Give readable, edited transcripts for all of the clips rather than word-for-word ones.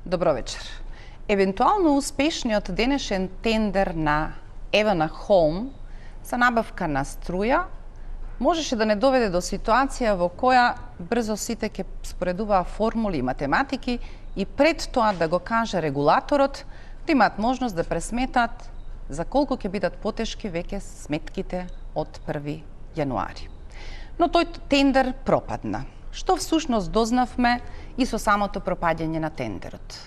Добро вечер. Евентуално успешниот денешен тендер на Евана Холм за набавка на струја можеше да не доведе до ситуација во која брзо сите ќе споредуваа формули и математики и пред тоа да го каже регулаторот, да имаат можност да пресметат за колку ќе бидат потешки веќе сметките од 1 јануари. Но тој тендер пропадна. Што всушност дознавме и со самото пропаѓање на тендерот.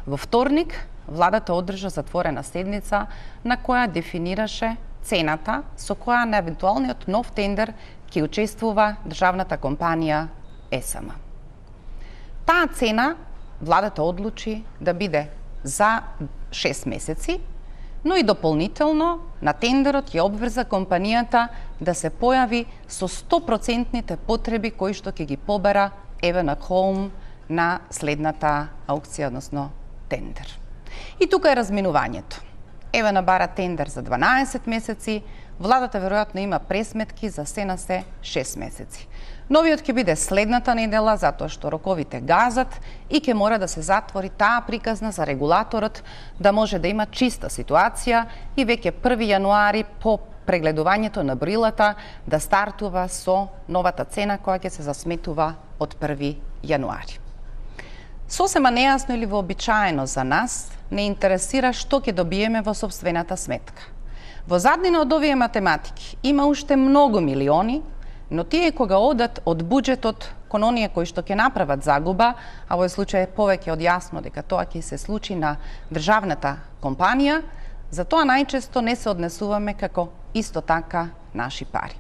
Во вторник, владата одржа затворена седница на која дефинираше цената со која на евентуалниот нов тендер ќе учествува државната компанија ЕСМ. Таа цена владата одлучи да биде за 6 месеци, но и дополнително на тендерот ја обврза компанијата да се појави со 100% потреби кои што ќе ги побера Евана Холм на следната аукција, односно тендер. И тука е разминувањето. Евана бара тендер за 12 месеци, владата веројатно има пресметки за се на се 6 месеци. Новиот ќе биде следната недела, затоа што роковите газат и ќе мора да се затвори таа приказна за регулаторот да може да има чиста ситуација и веќе 1 јануари по прегледувањето на брилата да стартува со новата цена која ќе се засметува од 1 јануари. Сосема нејасно или вообичаено за нас не интересира што ќе добиеме во сопствената сметка. Во заднина од овие математики има уште многу милиони, но тие кога одат од буџетот кон оние кои што ќе направат загуба, а во случај повеќе од јасно дека тоа ќе се случи на државната компанија, за тоа најчесто не се однесуваме како исто така наши пари.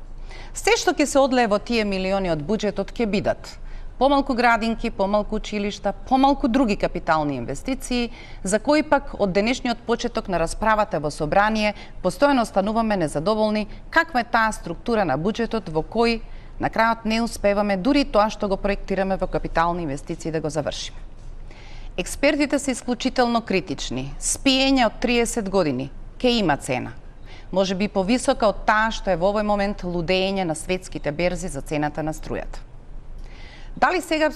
Се што ќе се одлее во тие милиони од буџетот ќе бидат помалку градинки, помалку училишта, помалку други капитални инвестиции, за кои пак од денешниот почеток на расправата во собрание постојано остануваме незадоволни каква е таа структура на буџетот во кој на крајот не успеваме дури тоа што го проектираме во капитални инвестиции да го завршиме. Експертите се исклучително критични. Спиење од 30 години ке има цена. Може би повисока од таа што е во овој момент лудење на светските берзи за цената на струјата. Дали сега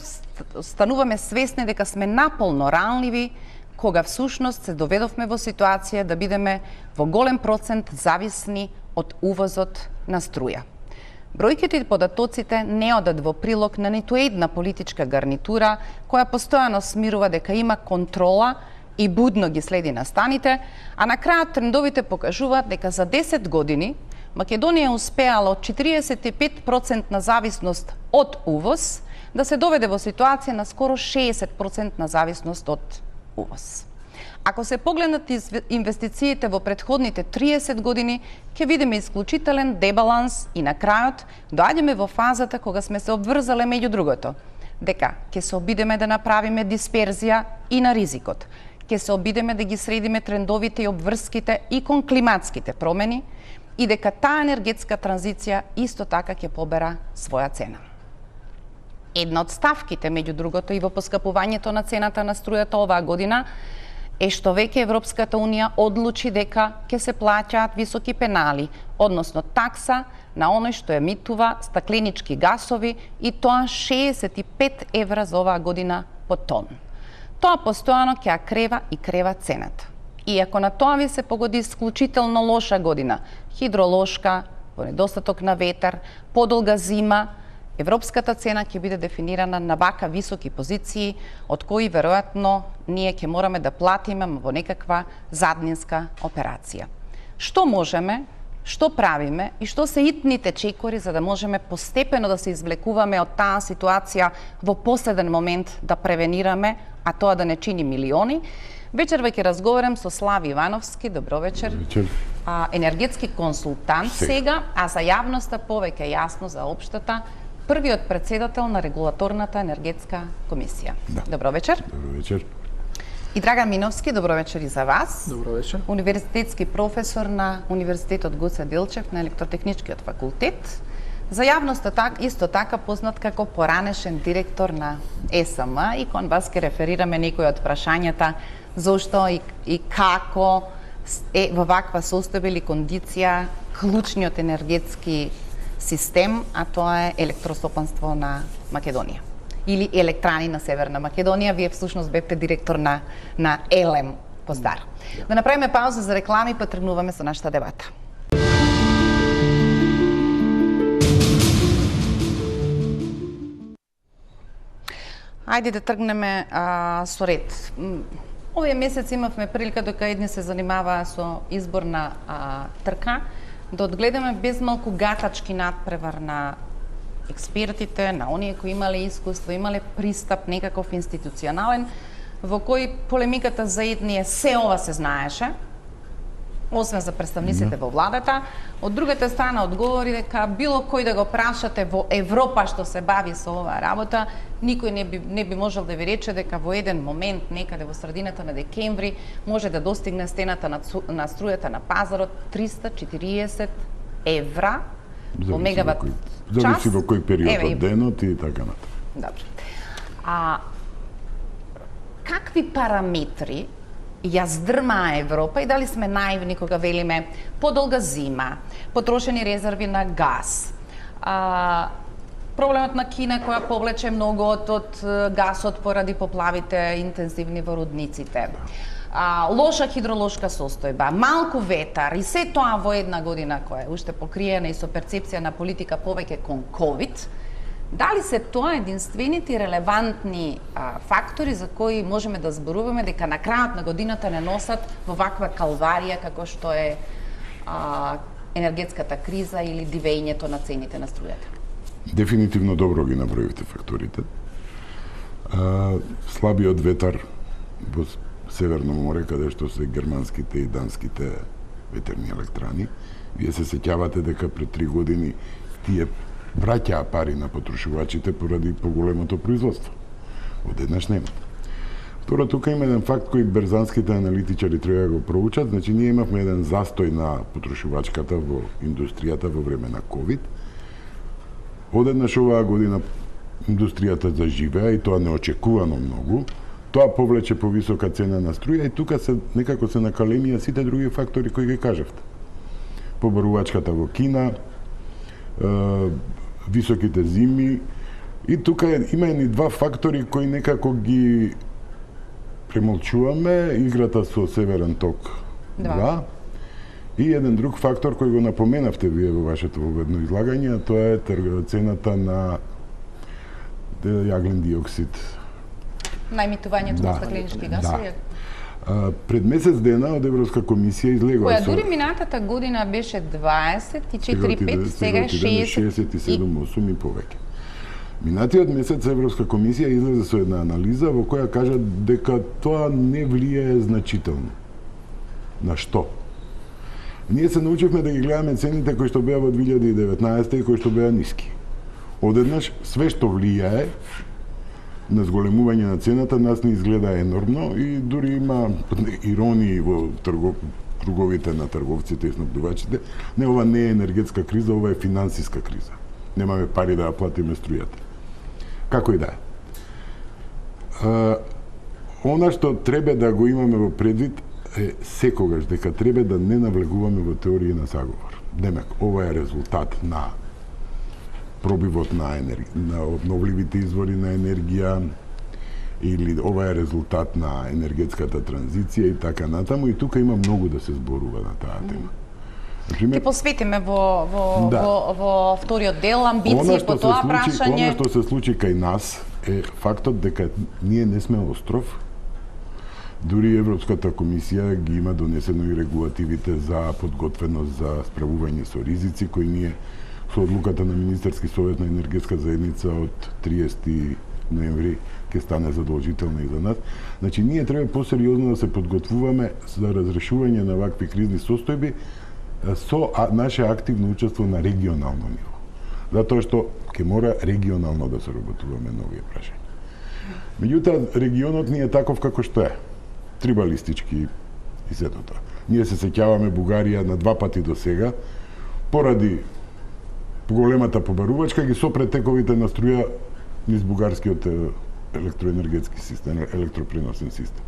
стануваме свесни дека сме наполно ранливи, кога всушност се доведовме во ситуација да бидеме во голем процент зависни од увозот на струја. Бројките и податоците не одат во прилог на ниту една политичка гарнитура која постојано смирува дека има контрола и будно ги следи настаните, а на крајот трендовите покажуваат дека за 10 години Македонија успеала од 45% на зависност од увоз да се доведе во ситуација на скоро 60% на зависност од увоз. Ако се погледнат инвестициите во претходните 30 години, ќе видиме исклучителен дебаланс и на крајот доаѓаме во фазата кога сме се обврзале меѓу другото, дека ќе се обидеме да направиме дисперзија и на ризикот, ќе се обидеме да ги средиме трендовите и обврските и кон климатските промени и дека таа енергетска транзиција исто така ќе побера своја цена. Една од ставките, меѓу другото, и во поскапувањето на цената на струјата оваа година е што веќе Европската Унија одлучи дека ќе се плаќаат високи пенали, односно такса на оној што емитува стакленички гасови и тоа 65 евра за оваа година по тон. Тоа постојано ќе крева и крева цената. И ако на тоа ви се погоди исклучително лоша година, хидролошка, во недостаток на ветер, подолга зима, европската цена ќе биде дефинирана на вака високи позиции, од кои веројатно ние ќе мораме да платиме во некаква заднинска операција. Што можеме, што правиме и што се итните чекори за да можеме постепено да се извлекуваме од таа ситуација во последен момент да превенираме, а тоа да не чини милиони? Вечерва ќе разговарам со Слави Ивановски, добро вечер. Енергетски консултант сега, а за јавноста повеќе јасно за општата, првиот председател на регулаторната енергетска комисија. Да. Добро вечер. Добро вечер. И Драган Миновски, добро вечер и за вас. Добро вечер. Универзитетски професор на Универзитетот Гоце Делчев на Електротехничкиот факултет. За јавноста исто така познат како поранешен директор на ЕСМ и кон вас ке реферираме некои од прашањата зошто и како е во ваква состојба или кондиција клучниот енергетски систем, а тоа е електростопанство на Македонија. или електрани на Северна Македонија. Вие всушност бевте директор на ЕЛЕМ по старо. Да направиме пауза за реклами, па тргнуваме со нашата дебата. Ајде да тргнеме со ред. Овој месец имавме прилика, дека едни се занимаваа со изборна трка, да одгледаме без малку гатачки надпревар на експертите, на оние кои имале искуство, имале пристап некаков институционален, во кој полемиката за едни се ова се знаеше, освен за представниците во владата. Од другата страна одговори дека било кој да го прашате во Европа што се бави со оваа работа, никој не би можел да ви рече дека во еден момент, некаде во средината на декември, може да достигне стената на струјата на пазарот 340 евра по мегават час. Зависи во кој период од денот и така натаму. Добре. Какви параметри ја здрмаа Европа и дали сме наивни кога велиме подолга зима, потрошени резерви на газ, проблемот на Кина која повлече многу од гасот поради поплавите интензивни во рудниците, лоша хидролошка состојба, малку ветар и се тоа во една година која е уште покриена и со перцепција на политика повеќе кон ковид. Дали се тоа единствените релевантни фактори за кои можеме да зборуваме дека на крајот на годината не носат во ваква калварија како што е енергетската криза или дивењето на цените на струјата? Дефинитивно добро ги наброивте факторите. Слабиот ветар во Северно море, каде што се германските и данските ветерни електрани. Вие се сеќавате дека пред 3 години тие враќаа пари на потрошувачите поради поголемото производство. Одеднаш нема. Второ, тука има еден факт кој берзанските аналитичари треба да го проучат. Значи, ние имавме еден застој на потрошувачката во индустријата во време на ковид. Одеднаш оваа година индустријата заживеа и тоа неочекувано многу. Тоа повлече повисока цена на струја и тука некако се накаленија сите други фактори кои ги кажавте. Побарувачката во Кина, високите зими и тука има едни два фактори кои некако ги премолчуваме, играта со Северен ток 2 и еден друг фактор кој го напоменавте вие во вашето уводно излагање, тоа е цената на јаглен диоксид. Наемитувањето на стакленички гасови. Пред месец дена од Европска комисија излегува која дури минатата година беше 24,5, сега е 67,8 и повеќе. Минатиот месец Европска комисија излезе со една анализа во која кажа дека тоа не влијае значително. На што? Ние се научивме да ги гледаме цените кои што беа во 2019 и кои што беа ниски. Одеднаш све што влијае на зголемување на цената нас не изгледа енормно и дури има иронии во круговите на трговците и снабдувачите. Не, ова не е енергетска криза, ова е финансиска криза. Немаме пари да ја платиме струјата. Како и да е. Она што треба да го имаме во предвид е секогаш дека треба да не навлегуваме во теорија на заговор. Демек, ова е резултат на пробивот на обновливите извори на енергија или ова е резултат на енергетската транзиција и така натаму и тука има многу да се зборува на таа тема. Ќе посветиме во вториот дел амбиции по тоа прашање. Она што се случи кај нас е фактот дека ние не сме остров. Дури Европската комисија ги има донесено и регулативите за подготвеност за справување со ризици кои ние со одлуката на Министерски совет на енергетска заедница од 30 ноември ќе стане задолжително и за нас. Значи, ние треба посериозно да се подготвуваме за разрешување на вакви кризни состојби со наше активно учество на регионално ниво. Затоа што ќе мора регионално да се работуваме на овие прашања. Меѓутоа, регионот ни е таков како што е. Трибалистички и сето тоа. Ние се сеќаваме Бугарија на 2 пати до сега, поради големата побарувачка ги сопре тековите на струја низ бугарскиот електроенергетски систем, електропреносен систем.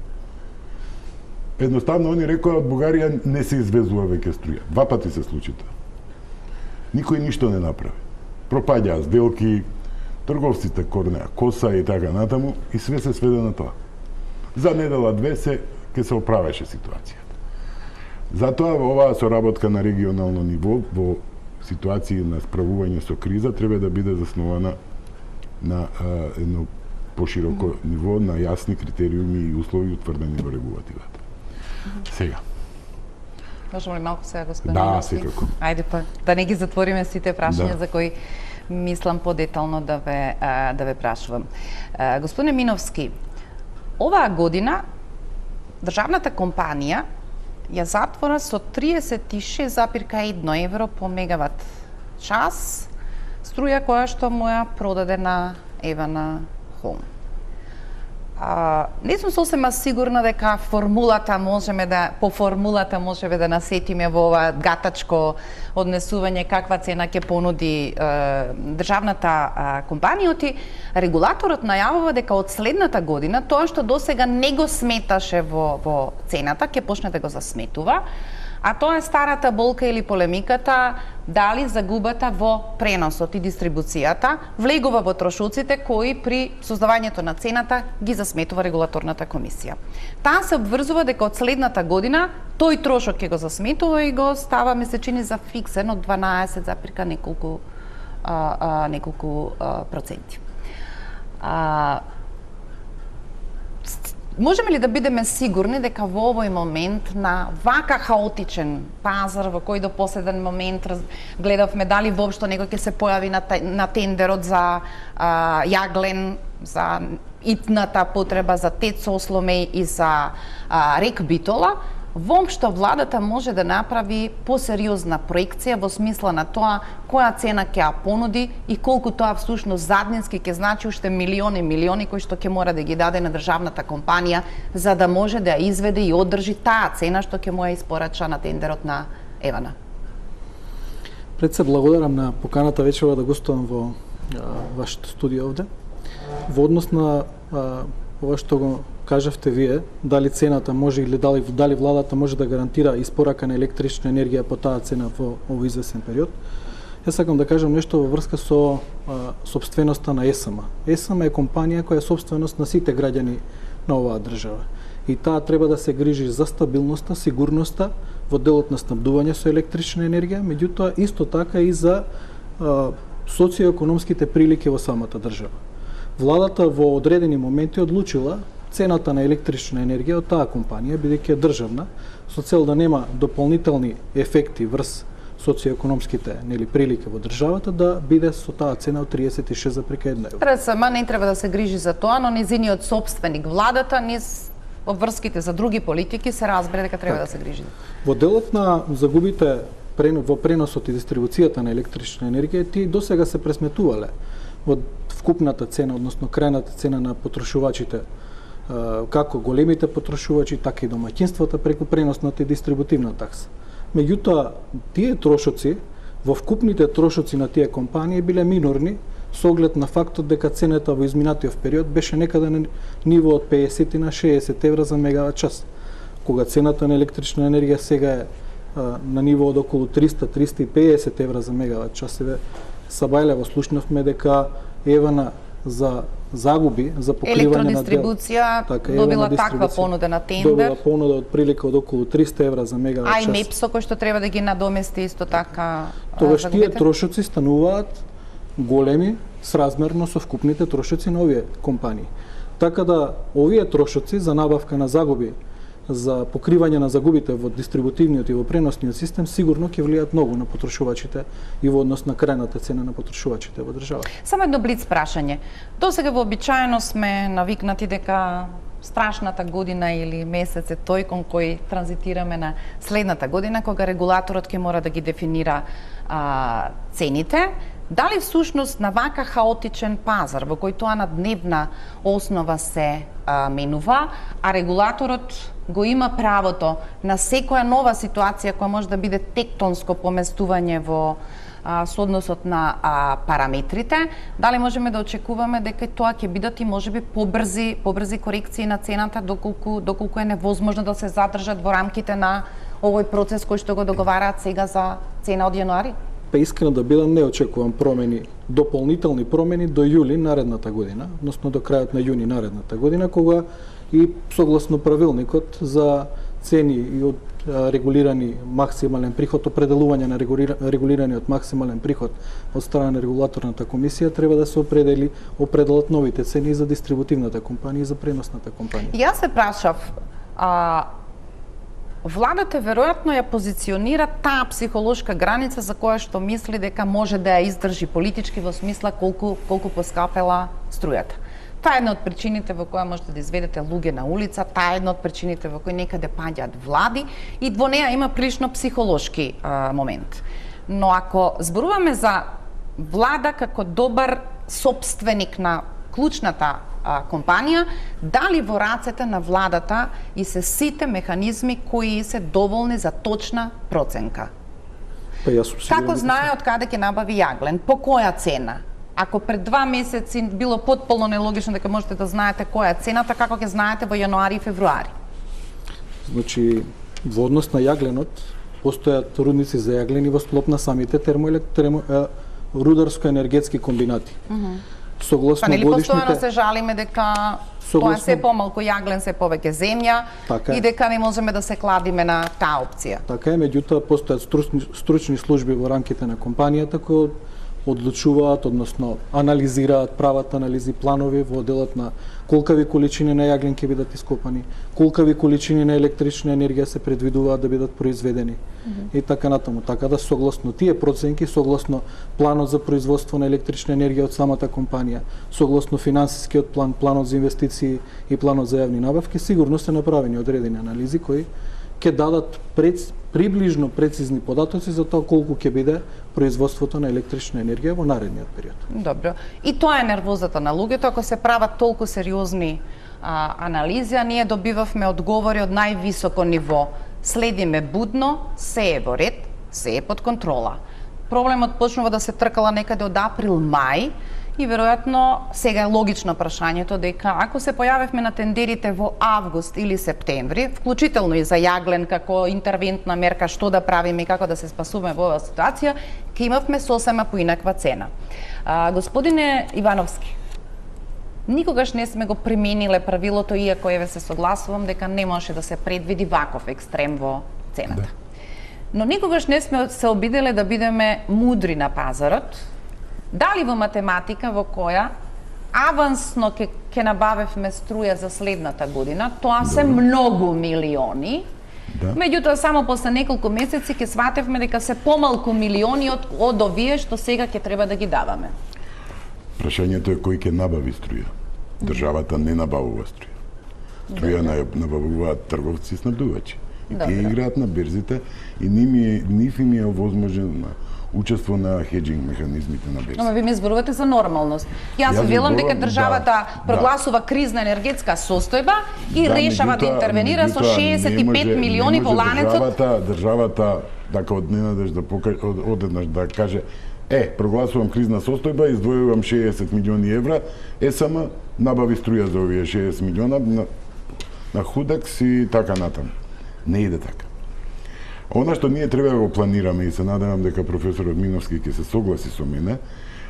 Едноставно, они рекоа од Бугарија не се извезува веќе струја. 2 пати се случи тоа. Никој ништо не направи. Пропаѓаа сделки, трговците корнеа, коса и така натаму, и све се сведе на тоа. За недела две ќе се оправеше ситуацијата. Затоа оваа соработка на регионално ниво во ситуации на справување со криза треба да биде заснована на едно пошироко ниво, на јасни критериуми и услови утврдени во регулативата. Сега. Можеме ли малку сега, господин Да, Миновски? секако. Ајде па, да не ги затвориме сите прашања Да. за кои мислам подетално да ве прашувам. Господине Миновски, оваа година државната компанија ја затвора со 36,1 евро по мегават час струја која што му ја продаде на Евана Холм. Не сум сосема сигурна дека по формулата можеме да насетиме во ова гатачко однесување каква цена ќе понуди државната компанија. Регулаторот најавува дека од следната година тоа што досега не го сметаше во цената ќе почне да го засметува. А тоа е старата болка или полемиката дали загубата во преносот и дистрибуцијата влегува во трошоците кои при создавањето на цената ги засметува регулаторната комисија. Таа се обврзува дека од следната година тој трошок ќе го засметува и го става, ми се чини, за фиксен од 12, неколку проценти. Можеме ли да бидеме сигурни дека во овој момент на вака хаотичен пазар во кој до последен момент гледавме дали воопшто некој ќе се појави на тендерот за јаглен, за итната потреба за тет со осломе и за рек битола, воопшто владата може да направи посериозна проекција во смисла на тоа која цена ќе ја понуди и колку тоа всушност заднински ќе значи уште милиони кои што ќе мора да ги даде на државната компанија за да може да ја изведе и одржи таа цена што ќе му ја испорача на тендерот на Евана. Пред се благодарам на поканата вечерва да гостувам во вашето студио овде. Во однос на ова што го кажавте вие, дали цената може или дали владата може да гарантира испорака на електрична енергија по таа цена во овој извесен период. Јас сакам да кажам нешто во врска со сопственоста на ЕСМ. ЕСМ е компанија која е сопственост на сите граѓани на оваа држава. И таа треба да се грижи за стабилноста, сигурноста во делот на снабдување со електрична енергија, меѓутоа исто така и за социоекономските прилики во самата држава. Владата во одредени моменти одлучила цената на електрична енергија од таа компанија, бидејќи е државна, со цел да нема дополнителни ефекти врз социоекономските прилики во државата, да биде со таа цена од 36,1 евро. РСМ не треба да се грижи за тоа, но низиниот сопственик владата низ обврските за други политики се разбере дека треба да се грижи. Во делот на загубите во преносот и дистрибуцијата на електрична енергија, тие досега се пресметувале во вкупната цена, односно крајната цена на потрошувачите, како големите потрошувачи, така и домаќинствата преку преносната и дистрибутивна такса. Меѓутоа, тие трошоци, во вкупните трошоци на тие компании биле минорни, со оглед на фактот дека цената во изминатиот период беше некаде на ниво од 50 на 60 евра за мегават час. Кога цената на електрична енергија сега е на ниво од околу 300-350 евра за мегават час, сабајлево слушнавме дека Евана за загуби за покривање на електродистрибуција добила таква понуда на тендер. Добила понуда од прилика од околу 300 евра за мегават час. А и МЕПСО кој што треба да ги надомести исто така. Тогаш тие трошоци стануваат големи сразмерно со вкупните трошоци на овие компании. Така да овие трошоци за набавка на загуби, за покривање на загубите во дистрибутивниот и во преносниот систем сигурно ќе влијаат многу на потрошувачите и во однос на крајната цена на потрошувачите во државата. Само едно блиц прашање. Досега вообичаено сме навикнати дека страшната година или месец е тој кон кој транзитираме на следната година, кога регулаторот ќе мора да ги дефинира цените. Дали всушност на вака хаотичен пазар, во кој тоа на дневна основа се менува, а регулаторот го има правото на секоја нова ситуација која може да биде тектонско поместување во соодносот на параметрите, дали можеме да очекуваме дека тоа ќе бидат и можеби побрзи корекции на цената доколку е невозможно да се задржат во рамките на овој процес кој што го договараат сега за цена од јануари? па искрено да бидам, не очекувам промени, дополнителни промени до јули наредната година, односно до крајот на јуни наредната година, кога и согласно правилникот за цени и од регулирани максимален приход, определување на регулираниот максимален приход од страна на регулаторната комисија, треба да се определат новите цени за дистрибутивната компанија и за преносната компанија. Јас се прашав, владата веројатно ја позиционира таа психолошка граница за која што мисли дека може да ја издржи политички во смисла колку поскапела струјата. Таа е една од причините во која можете да изведете луѓе на улица, таа е една од причините во кои некаде паѓаат влади и во неа има прилично психолошки момент. Но ако зборуваме за влада како добар сопственик на клучната компанија, дали во рацете на владата и се сите механизми кои се доволни за точна проценка? Па јас сум сигурен. Како знае од каде ќе набави јаглен, по која цена? Ако пред 2 месеци било потполно нелогично дека можете да знаете која е цената, како ќе знаете во јануари и февруари? Значи, во однос на јагленот, постојат рудници за јаглен и во склоп на самите рударско-енергетски комбинати. Согласно па нели годишните... постојано се жалиме дека тоа е се помалку јаглен, се повеќе земја и дека не можеме да се кладиме на таа опција. Така е, меѓутоа постојат стручни служби во рамките на компанијата кои одлучуваат, односно анализираат, прават анализи, планови во делот на колкави количини на јаглен ќе бидат ископани, колкави количини на електрична енергија се предвидуваат да бидат произведени и така натаму. Така да согласно тие проценки, согласно планот за производство на електрична енергија од самата компанија, согласно финансискиот план, планот за инвестиции и планот за јавни набавки, сигурно се направени одредени анализи кои ќе дадат приближно прецизни податоци за тоа колку ќе биде производството на електрична енергија во наредниот период. Добро. И тоа е нервозата на луѓето, ако се прават толку сериозни анализи, а ние добивавме одговори од највисоко ниво. Следиме будно, се е во ред, се е под контрола. Проблемот почнува да се тркала некаде од април-мај, и веројатно сега е логично прашањето дека ако се појавевме на тендерите во август или септември, вклучително и за јаглен како интервентна мерка што да правиме и како да се спасуваме во оваа ситуација, ќе имавме сосема поинаква цена. Господине Ивановски, никогаш не сме го примениле правилото, иако еве се согласувам дека не може да се предвиди ваков екстрем во цената. Но никогаш не сме се обиделе да бидеме мудри на пазарот. Дали во математика во која авансно ќе набавевме струја за следната година, тоа се многу милиони, меѓутоа само после неколку месеци ќе сватевме дека се помалку милиони од овие што сега ќе треба да ги даваме. Прашањето е кој ќе набави струја. Државата не набавува струја. Струја набавуваат трговци и снабдувачи. И тие играат на берзите и нив им е овозможено учество на хеджинг механизмите на берзите. Но ви ми зборувате за нормалност. Јас ви велам дека државата прогласува кризна енергетска состојба и решава да интервенира со 65 милиони во ланецот. Државата така одненадеж одеднаш да каже прогласувам кризна состојба, издвојувам 60 милиони евра, само набави струја за овие 60 милиона на худекс и така натаму. Не иде така. Она што ние треба да го планираме и се надевам дека професорот Миновски ќе се согласи со мене,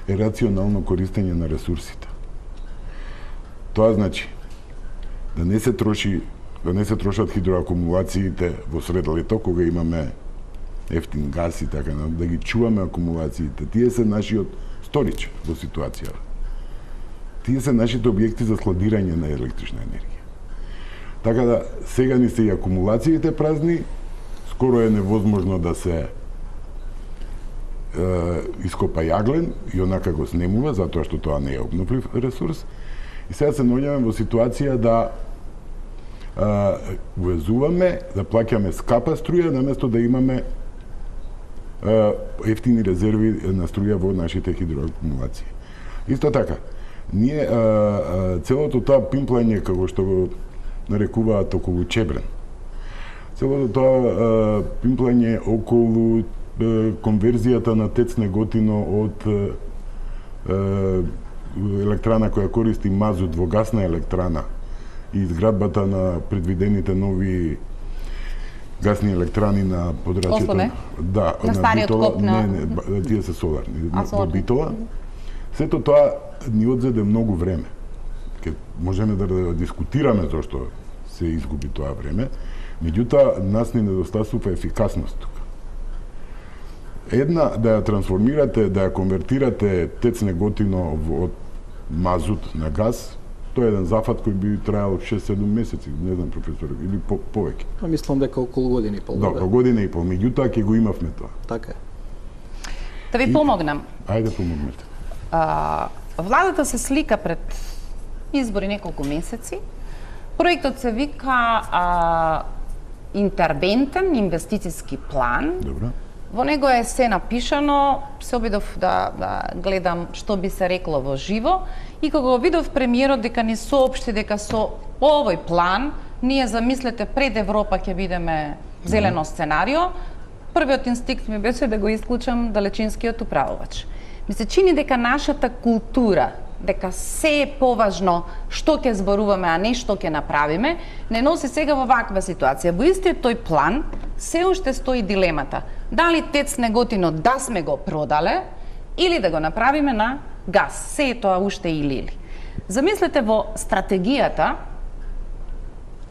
е рационално користење на ресурсите. Тоа значи да не се трошат хидроакумулациите во сред лето кога имаме ефтин газ и така, да ги чуваме акумулациите. Тие се нашиот сторич во ситуацијата. Тие се нашите објекти за складирање на електрична енергија. Така да сега ни се и акумулациите празни, скоро е невозможно да се ископа јаглен и онака го снемува, затоа што тоа не е обновлив ресурс. И сега се наоѓаме во ситуација да увезуваме, да плаќаме скапа струја, наместо да имаме ефтини резерви на струја во нашите хидроакумулации. Исто така, ние целото тоа пимплање, како што го нарекуваат околу Чебрен, целото тоа пимплање околу конверзијата на ТЕЦ Неготино од електрана која користи мазут во гасна електрана и изградбата на предвидените нови гасни електрани на подрачјето. Осломе? Да, На стариот Битола, коп на... Не, тие се соларни. соларни. Во Битола. Сето тоа ни одзеде многу време. Ке можеме да дискутираме зошто се изгуби тоа време, меѓутоа нас ни недостасува ефикасност тука. Една да ја трансформирате, да ја конвертирате ТЕЦ Неготино од мазут на газ, тоа е еден зафат кој би траел 6-7 месеци, не знам професор, или повеќе. Мислам дека околу година и пол. Да, околу година и пол, меѓутоа ќе го имавме тоа. Така е. Да ви помогнам. Ајде помогнете. Владата се слика пред избори неколку месеци. Проектот се вика интервентен инвестициски план. Добро. Во него е се напишано, се обидов да гледам што би се рекло во живо и кога го видов премиерот дека ни соопшти дека со овој план ние замислете пред Европа ќе бидеме зелено сценарио, првиот инстинкт ми беше да го исклучам далечинскиот управувач. Ми се чини дека нашата култура, дека се е поважно што ќе зборуваме, а не што ќе направиме, не носи сега во ваква ситуација. Во истиот тој план се уште стои дилемата. Дали ТЕЦ Неготино да сме го продале или да го направиме на газ. Се е тоа уште или. Замислете во стратегијата,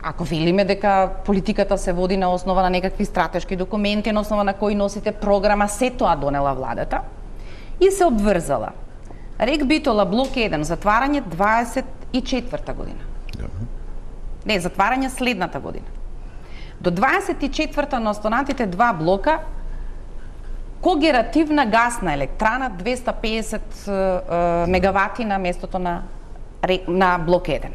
ако велиме дека политиката се води на основа на некакви стратешки документи, на основа на кои носите програма, се тоа донела владата и се обврзала. РЕК Битола блок 1 затварање 24-та година. Не, затварање следната година. До 24-та на останатите два блока когеративна гасна електрана 250 мегавати на местото на блок 1.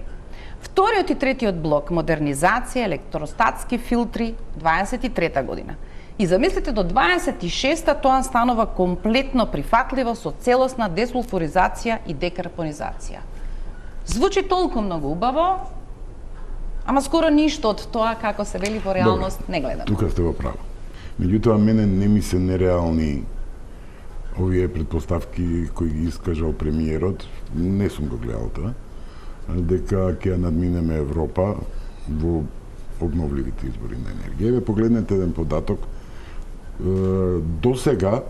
Вториот и третиот блок модернизација, електростатски филтри 23-та година. И замислите до 26-та тоа станува комплетно прифатливо со целосна десулфуризација и декарбонизација. Звучи толку многу убаво, ама скоро ништо од тоа како се вели во реалност не гледаме. Тука сте во право. Меѓутоа мене не ми се нереални овие предпоставки кои ги искажал премиерот, не сум го гледал тоа, дека ќе надминеме Европа во обновливите извори на енергија. Ве погледнете еден податок. До сега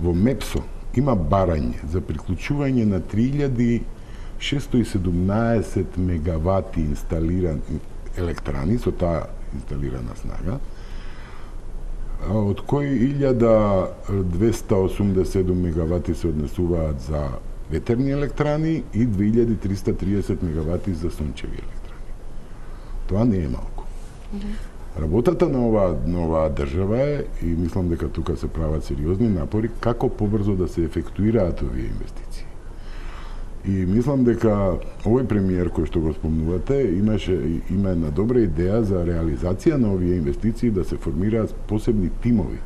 во МЕПСО има барање за приклучување на 3617 мегавати инсталирани електрани со таа инсталирана снага, од кои 1287 мегавати се однесуваат за ветерни електрани и 2330 мегавати за сончеви електрани. Тоа не е малку. Работата на оваа држава е, и мислам дека тука се прават сериозни напори, како побрзо да се ефектуираат овие инвестиции. И мислам дека овој премиер кој што го спомнувате има една добра идеја за реализација на овие инвестиции, да се формираат посебни тимови.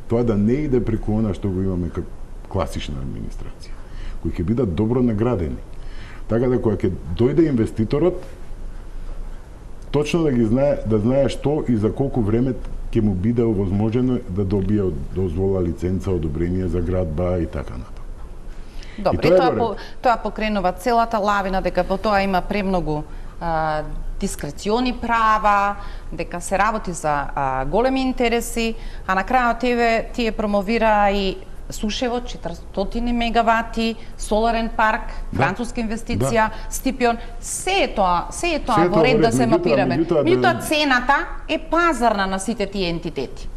Тоа да не иде преку она што го имаме како класична администрација, кои ќе бидат добро наградени. Така да кога ќе дојде инвеститорот, точно да знае што и за колку време ќе му биде овозможено да добие дозвола, лиценца, одобрение за градба и така натаму. Добро, и тоа покренува целата лавина, дека по тоа има премногу дискрециони права, дека се работи за големи интереси, а на крајот тие промовира и Сушево 400 мегавати, соларен парк, француска инвестиција, Стипион, се е тоа во ред да се мапираме. Меѓутоа цената е пазарна на сите тие ентитети.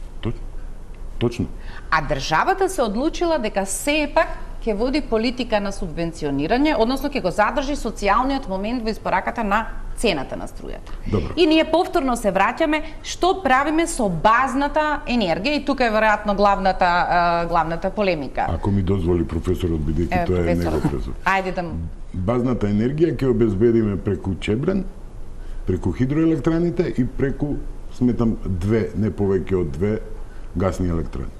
Точно. А државата се одлучила дека сепак ќе води политика на субвенционирање, односно ќе го задржи социјалниот момент во испораката на цената на струјата. Добро. И ние повторно се враќаме што правиме со базната енергија, и тука е веројатно главната полемика. Ако ми дозволи професорот, бидејќи тоа е негов резон. Ајде да му. Базната енергија ќе обезбедиме преку Чебрен, преку хидроелектраните и преку, сметам, не повеќе од 2 гасни електрани.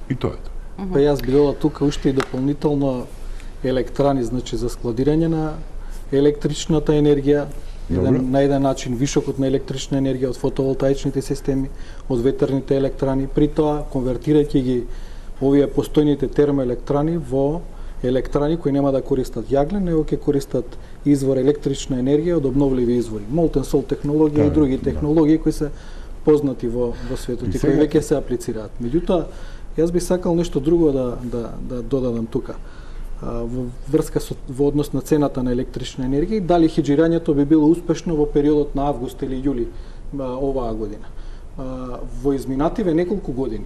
И тоа е тоа. Па јас би додала тука уште и дополнително електрани, значи за складирање на електричната енергија, на еден начин вишокот на електрична енергија од фотоволтаичните системи, од ветерните електрани, при тоа конвертирајќи ги овие постојните термоелектрани во електрани кои нема да користат јаглен, него ќе користат извор електрична енергија од обновливи извори, молтен сол технологија и други технологии кои се познати во светот и кои веќе се аплицираат. Меѓутоа, јас би сакал нешто друго да додадам тука. Во врска во однос на цената на електрична енергија и дали хеџирањето би било успешно во периодот на август или јули оваа година. Во изминативе неколку години,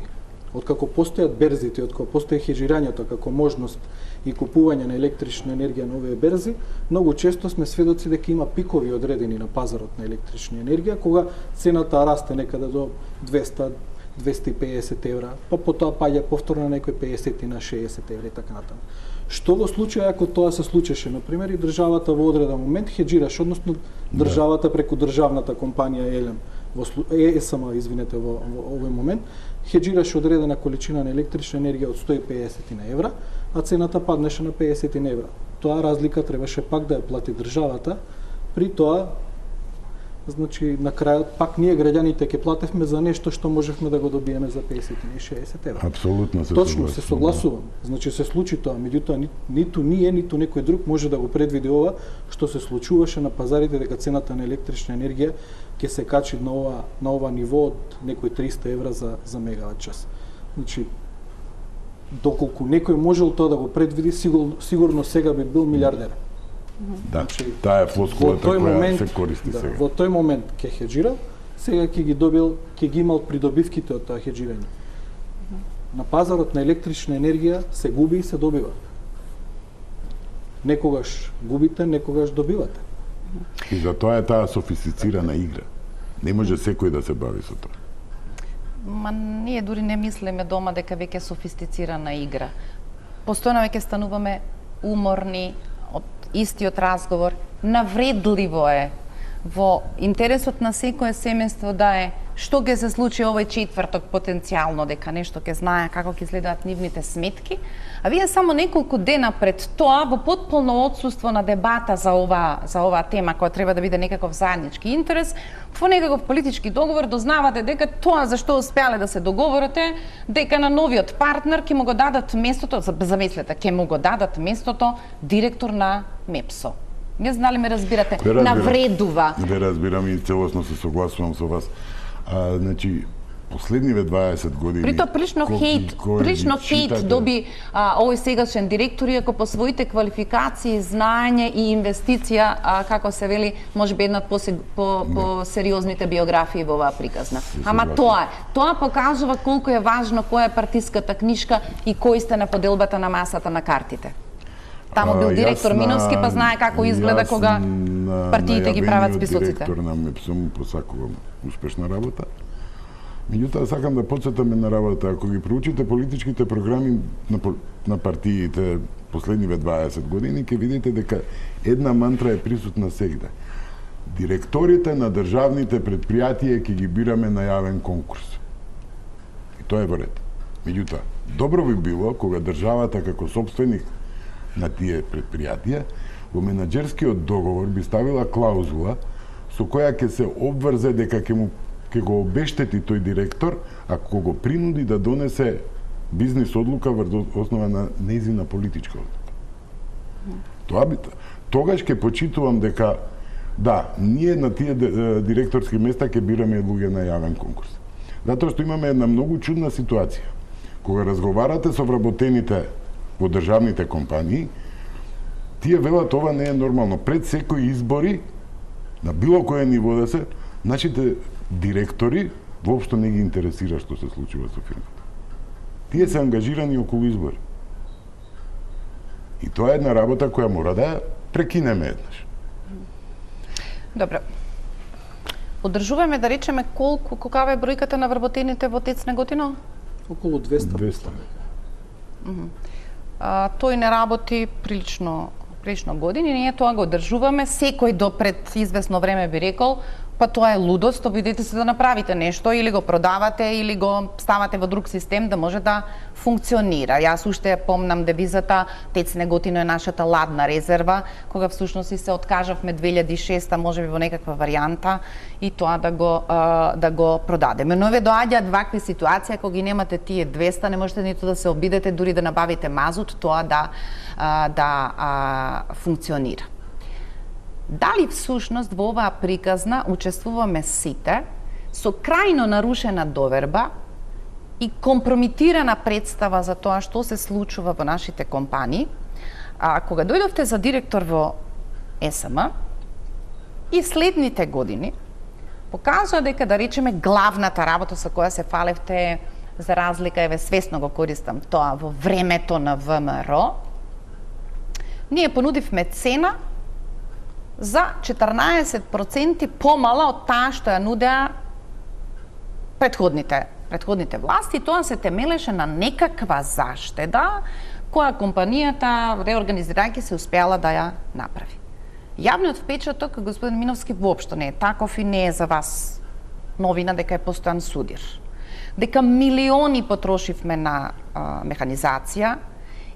откако постојат берзите, откако постои хеџирањето како можност и купување на електрична енергија на овие берзи, многу често сме сведоци дека има пикови одредени на пазарот на електрична енергија, кога цената расте некаде до 200-250 евра, па потоа паѓа повторно на некои 50 на 60 евра и така натаму. Што во случај ако тоа се случеше, на пример, и државата во одреден момент хеџираш, односно државата преку државната компанија ЕСМ, во овој момент, хеџираш одредена количина на електрична енергија од 150 на евра, а цената паднеше на 50 на евра. Тоа разлика требаше пак да ја плати државата, при тоа значи на крајот пак ние граѓаните ќе платевме за нешто што можевме да го добиеме за 50 и 60 евра. Апсолутно се Точно се согласувам. Значи се случи тоа, меѓутоа ниту ние, ниту некој друг може да го предвиди ова што се случуваше на пазарите, дека цената на електрична енергија ќе се качи на ова ниво од некои 300 евра за мегават час. Значи доколку некој можел тоа да го предвиди, сигурно сега би бил милиардер. Да, таа е флоскулата која се користи сега. Во тој момент ќе хеџирал, сега ќе ги имал придобивките од тоа хеџирање. На пазарот на електрична енергија се губи и се добива. Некогаш губите, некогаш добивате. И затоа е таа софистицирана игра. Не може секој да се бави со тоа. Ма ние дури не мислиме дома дека веќе софистицирана игра. Постојано веќе стануваме уморни од истиот разговор. Навредливо е во интересот на секое семејство да е што ќе се случи овој четврток потенцијално, дека нешто ќе знае како ќе изгледаат нивните сметки, а вие само неколку дена пред тоа во потполно отсуство на дебата за оваа тема која треба да биде некаков заеднички интерес, во некаков политички договор дознавате дека тоа за што успеале да се договорите, дека на новиот партнер ќе му го дадат местото, замислете, ќе му го дадат местото директор на МЕПСО. Не знали ме разбирате, навредува. Ве разбирам и целосно се согласувам со вас. Значи, последниве 20 години... При тоа прилично хейт доби овој сегашен директор, иако по своите квалификации, знаење и инвестиција, како се вели, може би една по сериозните биографии во оваа приказна. Ама тоа покажува колку е важно која е партиската книшка и кои сте на поделбата на масата на картите. Таму бил директор Миновски, па знае како изгледа кога партиите ги прават списоците. Директор на МЕПСО му посакувам успешна работа. Меѓутоа, сакам да потсетаме на работа. Ако ги проучите политичките програми на партиите последниве 20 години, ќе видите дека една мантра е присутна сегде. Директорите на државните предпријатија ќе ги бираме на јавен конкурс. И тоа е во ред. Меѓутоа, добро би било кога државата како сопственик на тие предпријатија, во менаџерскиот договор би ставила клаузула со која ќе се обврзе дека ќе го обештети тој директор ако го принуди да донесе бизнис одлука врз основа на нејзина политичка одлука. Тогаш ќе почитувам дека да, ние на тие директорски места ќе бираме луѓе на јавен конкурс. Затоа што имаме една многу чудна ситуација. Кога разговарате со вработените во државните компании, тие велат ова не е нормално. Пред секои избори, на било кое ниво да се, нашите директори воопшто не ги интересира што се случува со фирмата. Тие се ангажирани околу избори. И тоа е една работа која мора да ја прекинеме еднаш. Добро. Одржуваме да речеме какава е бројката на вработените во ТЕЦ Неготино? Околу 200. Тој не работи прилично години, ние тоа го одржуваме, секој до пред известно време би рекол, па тоа е лудост, обидете се да направите нешто, или го продавате, или го ставате во друг систем да може да функционира. Јас уште помнам девизата ТЕЦ Неготино е нашата ладна резерва, кога всушност и се откажавме 2006 може би во некаква варијанта и тоа да го продадеме. Но ве доаѓаат вакви ситуации, ако ги немате тие 200, не можете ниту да се обидете, дури да набавите мазут, тоа да функционира. Дали всушност во оваа приказна учествуваме сите, со крајно нарушена доверба и компрометирана представа за тоа што се случува во нашите компании, кога дојдовте за директор во СМ и следните години, покажа дека, да речеме, главната работа со која се фалевте, за разлика, еве, свесно го користам тоа, во времето на ВМРО, ние понудивме цена за 14% помала од таа што ја нудеа предходните власти. Тоа се темелеше на некаква заштеда која компанијата, реорганизирајќи се, успеала да ја направи. Јавниот впечаток, господин Миновски, воопшто не е таков и не е за вас новина дека е постојан судир. Дека милиони потрошивме на механизација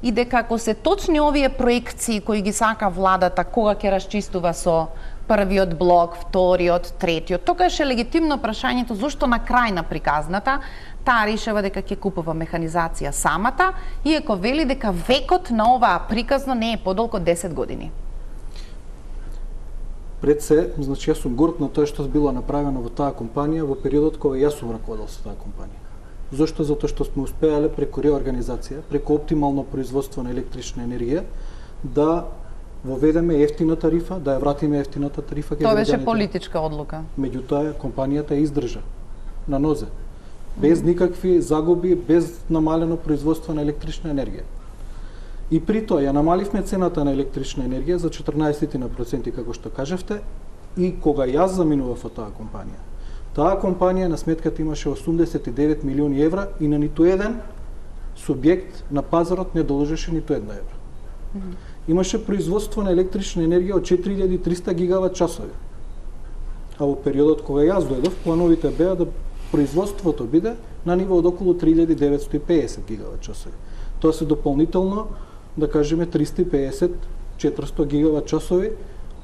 и дека ако се точни овие проекции кои ги сака владата, кога ќе расчистува со првиот блок, вториот, третиот, тогаш е легитимно прашањето зошто на крај на приказната таа решава дека ќе купува механизација самата, иако вели дека векот на оваа приказна не е подолго 10 години. Пред се, значи јас сум горд на тоа што било направено во таа компанија во периодот кога јас сум раководел со таа компанија. Зошто? Затоа што сме успеале преку реорганизација, преку оптимално производство на електрична енергија, да воведеме ефтина тарифа, да ја вратиме ефтината тарифа. Тоа беше политичка одлука. Меѓутоа, компанијата ја издржа на нозе, без никакви загуби, без намалено производство на електрична енергија. И при тоа ја намаливме цената на електрична енергија за 14%, како што кажавте, и кога јас заминував во таа компанија на сметката имаше 89 милиони евра и на ниту еден субјект на пазарот не доложеше ниту една евра. Имаше производство на електрична енергија од 4300 гигават часови. А во периодот кога јас дојдов, плановите беа да производството биде на ниво од околу 3950 гигават часови. Тоа се дополнително, да кажеме, 350-400 гигават часови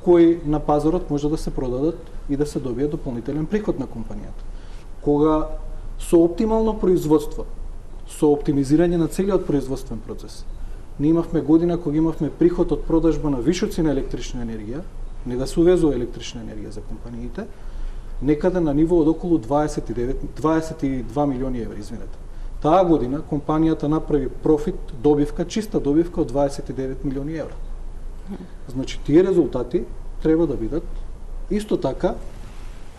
кои на пазарот може да се продадат и да се добие дополнителен приход на компанијата. Кога со оптимално производство, со оптимизирање на целиот производствен процес, ние имавме година кога имавме приход од продажба на вишоци на електрична енергија, не да се увезува електрична енергија за компаниите, некаде на ниво од околу 22 милиони евра, извинете. Таа година компанијата направи профит, добивка, чиста добивка од 29 милиони евра. Значи, тие резултати треба да бидат исто така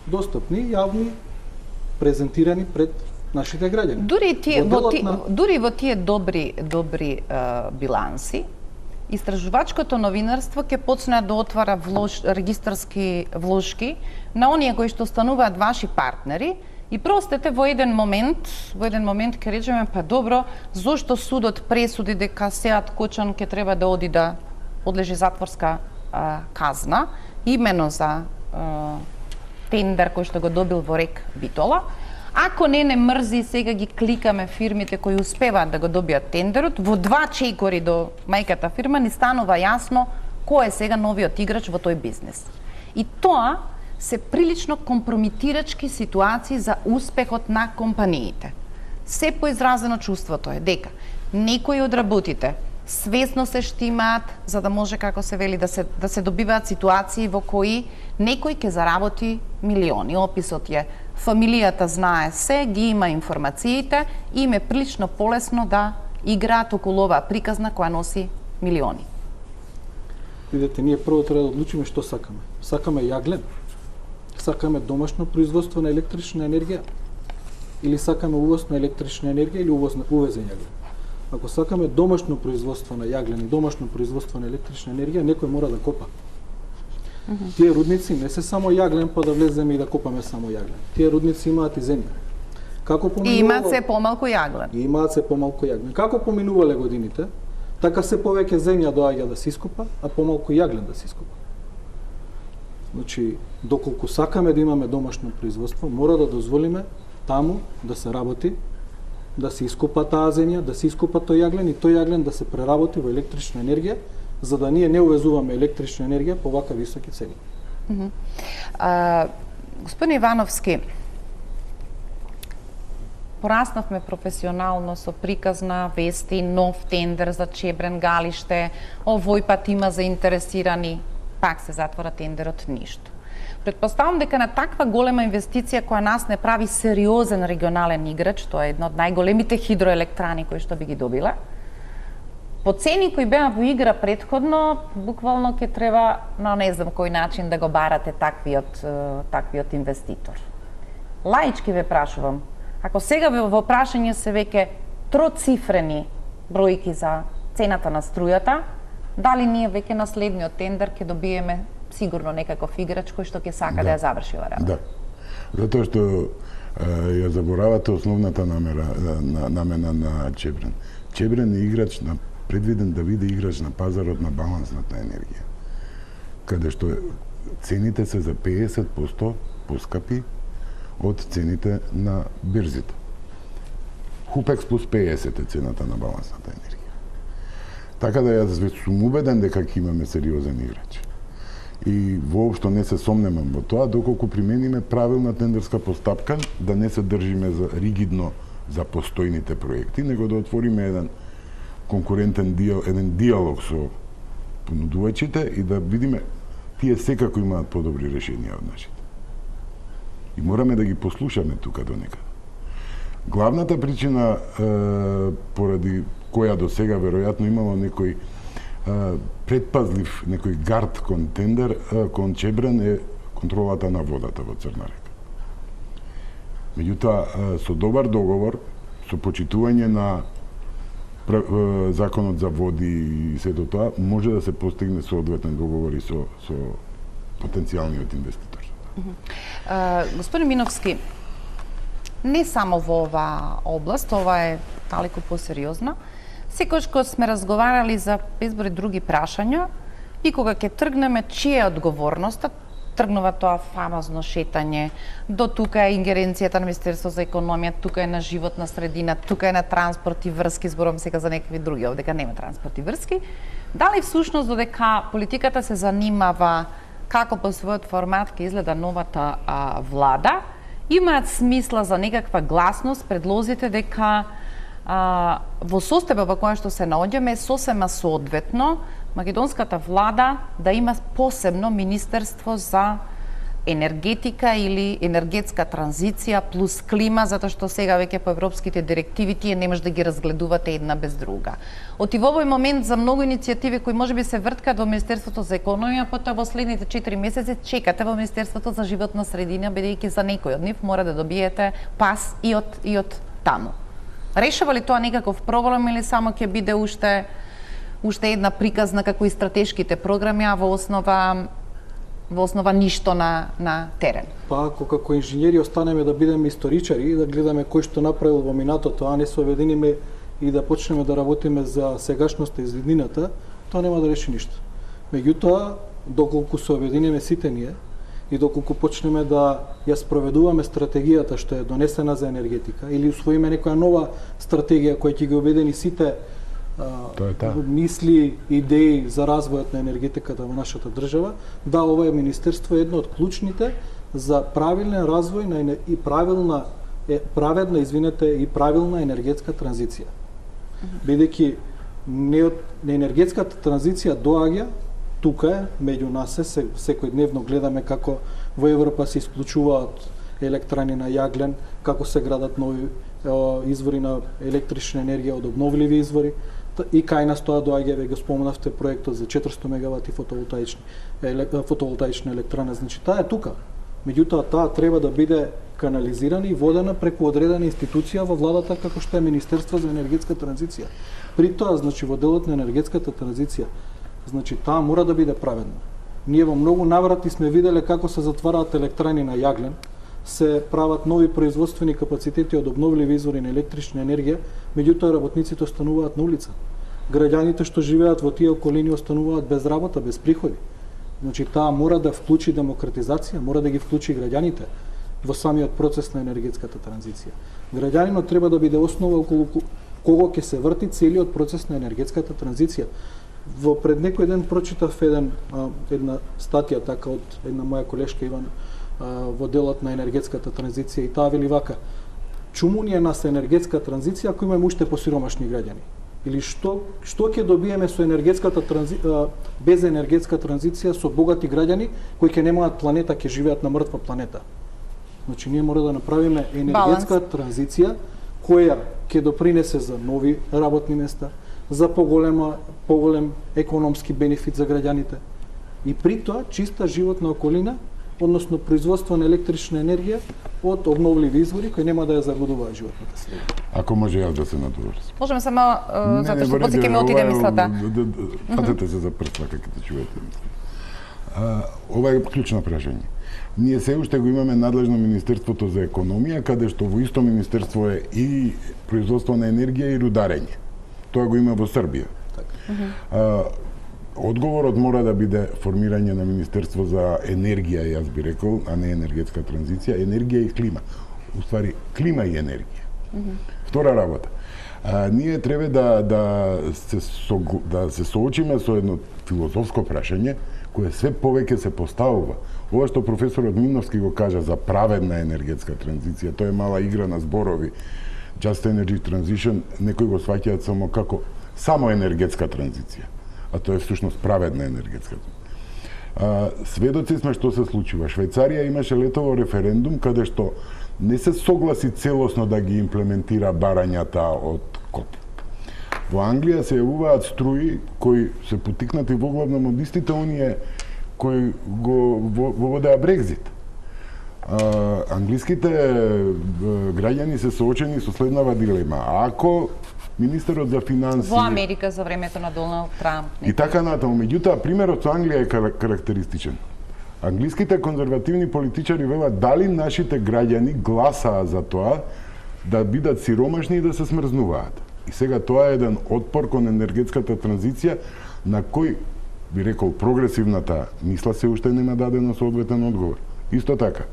достапни, јавни, презентирани пред нашите граѓани. Дури во тие добри биланси, истражувачкото новинарство ќе почне да отвара регистарски влошки на оние кои што стануваат ваши партнери и простете во еден момент ќе речеме, па добро, зошто судот пресуди дека Сеат Кочан ќе треба да оди да одлежи затворска казна, имено за тендер кој што го добил во РЕК Битола. Ако не мрзи, сега ги кликаме фирмите кои успеваат да го добијат тендерот, во 2 чекори до мајката фирма ни станува јасно кој е сега новиот играч во тој бизнес. И тоа се прилично компрометирачки ситуации за успехот на компаниите. Се поизразено чувството е дека некои од работите свесно се штимаат за да може, како се вели, да се добиваат ситуации во кои некој ќе заработи милиони. Описот е: фамилијата знае се, ги има информациите и им е прилично полесно да играат околу оваа приказна која носи милиони. Видете, ние прво треба да одлучиме што сакаме. Сакаме јаглен? Сакаме домашно производство на електрична енергија? Или сакаме увоз на електрична енергија или увезен јаглен? Ако сакаме домашно производство на јаглен и домашно производство на електрична енергија, некој мора да копа. Тие рудници не се само јаглен, па да влеземе и да копаме само јаглен. Тие рудници имаат и земја. И имаат се помалку јаглен. И имаат се помалку јаглен. Како поминувале годините, така се повеќе земја доаѓа да се ископа, а помалку јаглен да се ископа. Значи, доколку сакаме да имаме домашно производство, мора да дозволиме таму да се работи, да се ископа таа земја, да се ископа тој јаглен и тој јаглен да се преработи во електрична енергија, за да ние не увезуваме електрична енергија по вака високи цени. Господин Ивановски, пораснавме професионално со приказна вести, нов тендер за Чебрен галиште, овој пат има заинтересирани, пак се затвора тендерот, ништо. Предпоставам дека на таква голема инвестиција која нас не прави сериозен регионален играч, тоа е една од најголемите хидроелектрани кои што би ги добила, по цени кои беа во игра претходно, буквално ќе треба на не знам кој начин да го барате таквиот инвеститор. Лаички ве прашувам, ако сега во прашање се веќе троцифрени бројки за цената на струјата, дали ние веќе на следниот тендер ќе добиеме сигурно некаков играч кој што ќе сака да ја заврши ова работа? Да. Затоа што ја заборавате основната намена на Чебрен. Чебрен е играч предвиден да биде играч на пазарот на балансната енергија, каде што цените се за 50% поскапи од цените на бирзите. Хупекс плюс 50 е цената на балансната енергија. Така да јас сум убеден дека ќе имаме сериозен играч. И воопшто не се сомнемам во тоа, доколку примениме правилна тендерска постапка, да не се држиме ригидно за постојните проекти, него да отвориме еден конкурентен диалог со понудувачите и да видиме тие секако имаат подобри решенија од нашите. И мораме да ги послушаме тука до некаде. Главната причина поради која до сега веројатно имало некој предпазлив, некој гард кон тендер, кон Чебрен е контролата на водата во Црна река. Меѓутоа, со добар договор, со почитување на законот за води и сето тоа, може да се постигне соодветен договор и со потенцијалниот инвеститор. Господин Миновски, не само во оваа област, ова е далеку посериозно. Секогаш кога сме разговарали за безброј други прашања и кога ќе тргнеме чија е одговорноста, тргнува тоа фамозно шетање, до тука е ингеренцијата на Министерството за економија, тука е на животна средина, тука е на транспорт и врски, зборувам сега за некакви други, овдека нема транспорт и врски. Дали всушност додека политиката се занимава како по својот формат ќе изгледа новата влада, имаат смисла за некаква гласност предлозите дека во состојба во која што се наоѓаме сосема соодветно македонската влада да има посебно министерство за енергетика или енергетска транзиција плюс клима, затоа што сега веќе по европските директиви тие не може да ги разгледувате една без друга. Оти во овој момент за многу иницијативи кои можеби се врткат во Министерството за економија, потоа во следните 4 месеци чекате во Министерството за животна средина, бидејќи за некој од нив мора да добиете пас и од таму. Решава ли тоа некаков проблем или само ќе биде уште една приказна како и стратешките програми, а во основа ништо на терен? Па ако како инженери останеме да бидеме историчари и да гледаме кој што направил во минатото, а не се обединиме и да почнеме да работиме за сегашноста и зиднината, тоа нема да реши ништо. Меѓутоа, доколку се обединиме сите ние и доколку почнеме да ја спроведуваме стратегијата што е донесена за енергетика или усвоиме некоја нова стратегија која ќе ги обедини сите мисли, идеи за развојот на енергетиката во нашата држава, да, ова е министерство едно од клучните за правилен развој и правилна енергетска транзиција. Бидејќи енергетската транзиција доаѓа тука е, меѓу нас е, секојдневно гледаме како во Европа се исклучуваат електрани на јаглен, како се градат нови извори на електрична енергија од обновливи извори, и кај нас тоа доаѓа, веќе го спомнавте проектот за 400 мегавати фотоволтаична електрана, значи таа е тука. Меѓутоа таа треба да биде канализирана и водена преку одредена институција во владата како што е Министерство за енергетска транзиција. При тоа, значи во делот на енергетската транзиција, значи таа мора да биде праведна. Ние во многу наврати сме виделе како се затвараат електрани на јаглен, се прават нови производствени капацитети од обновливи извори на електрична енергија, меѓутоа работниците остануваат на улица. Граѓаните што живеат во тие околини остануваат без работа, без приходи. Значи таа мора да вклучи демократизација, мора да ги вклучи граѓаните во самиот процес на енергетската транзиција. Граѓанинот треба да биде основа околу кого ќе се врти целиот процес на енергетската транзиција. Во пред некој ден прочитав една статија така од една моја колешка Ивана во делот на енергетската транзиција и таа вели вака: чуму ни е нас енергетска транзиција ако имаме уште посиромашни граѓани. Или што ќе добиеме со енергетската без енергетска транзиција со богати граѓани кои ќе немаат планета, ќе живеат на мртва планета. Значи ние мора да направиме енергетска транзиција која ќе допринесе за нови работни места, за поголем економски бенефит за граѓаните и при тоа чиста животна околина, односно производство на електрична енергија од обновливи извори кои нема да ја загодуваат животната средина. Ако може јас да се надоврзам. Можеме само затоа што после ќе ме отиде мислата. Фатете се за прв како ќе чуете. Ова е клучно прашање. Ние се уште го имаме надлежно Министерството за економија, каде што во исто министерство е и производство на енергија и рударење. Тоа го има во Србија. Одговорот мора да биде формирање на Министерство за енергија, јас би рекол, а не енергетска транзиција, енергија и клима. Уствари, клима и енергија. Втора работа. Ние треба да се соочиме со едно филозофско прашање, кое се повеќе се поставува. Ова што професорот Миновски го кажа за праведна енергетска транзиција, тоа е мала игра на зборови. Just Energy Transition, некои го сваќаат само како само енергетска транзиција, а тоа е всушност праведна енергетска транзиција. Сведоци сме што се случува. Швајцарија имаше летово референдум каде што не се согласи целосно да ги имплементира барањата од КОП. Во Англија се јавуваат струи кои се потикнати воглавном од истите оние кои го воводеа Брекзит. Англиските граѓани се соочени со следнава дилема. Ако министерот за финансии во Америка за времето на Доналд Трамп и така натаму, меѓутоа примерот со Англија е карактеристичен. Англиските конзервативни политичари велат дали нашите граѓани гласаа за тоа да бидат сиромашни и да се смрзнуваат. И сега тоа е еден отпор кон енергетската транзиција на кој би рекол прогресивната мисла се уште нема дадено соодветен одговор. Исто така,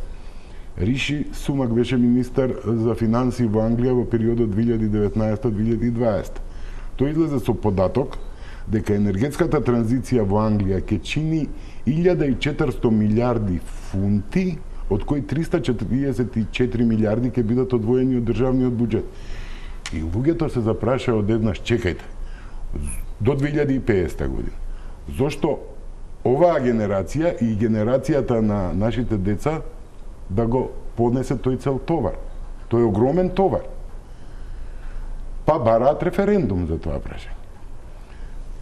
Риши Сунак беше министар за финансии во Англија во периодот 2019-2020. Тој излезе со податок дека енергетската транзиција во Англија ќе чини 1400 милиарди фунти, од кои 344 милиарди ќе бидат одвоени од државниот буџет. И луѓето се запрашаа одеднаш, чекајте, до 2050 година. Зошто оваа генерација и генерацијата на нашите деца да го поднесе тој цел товар? Тој е огромен товар. Па бараат референдум за тоа прашање.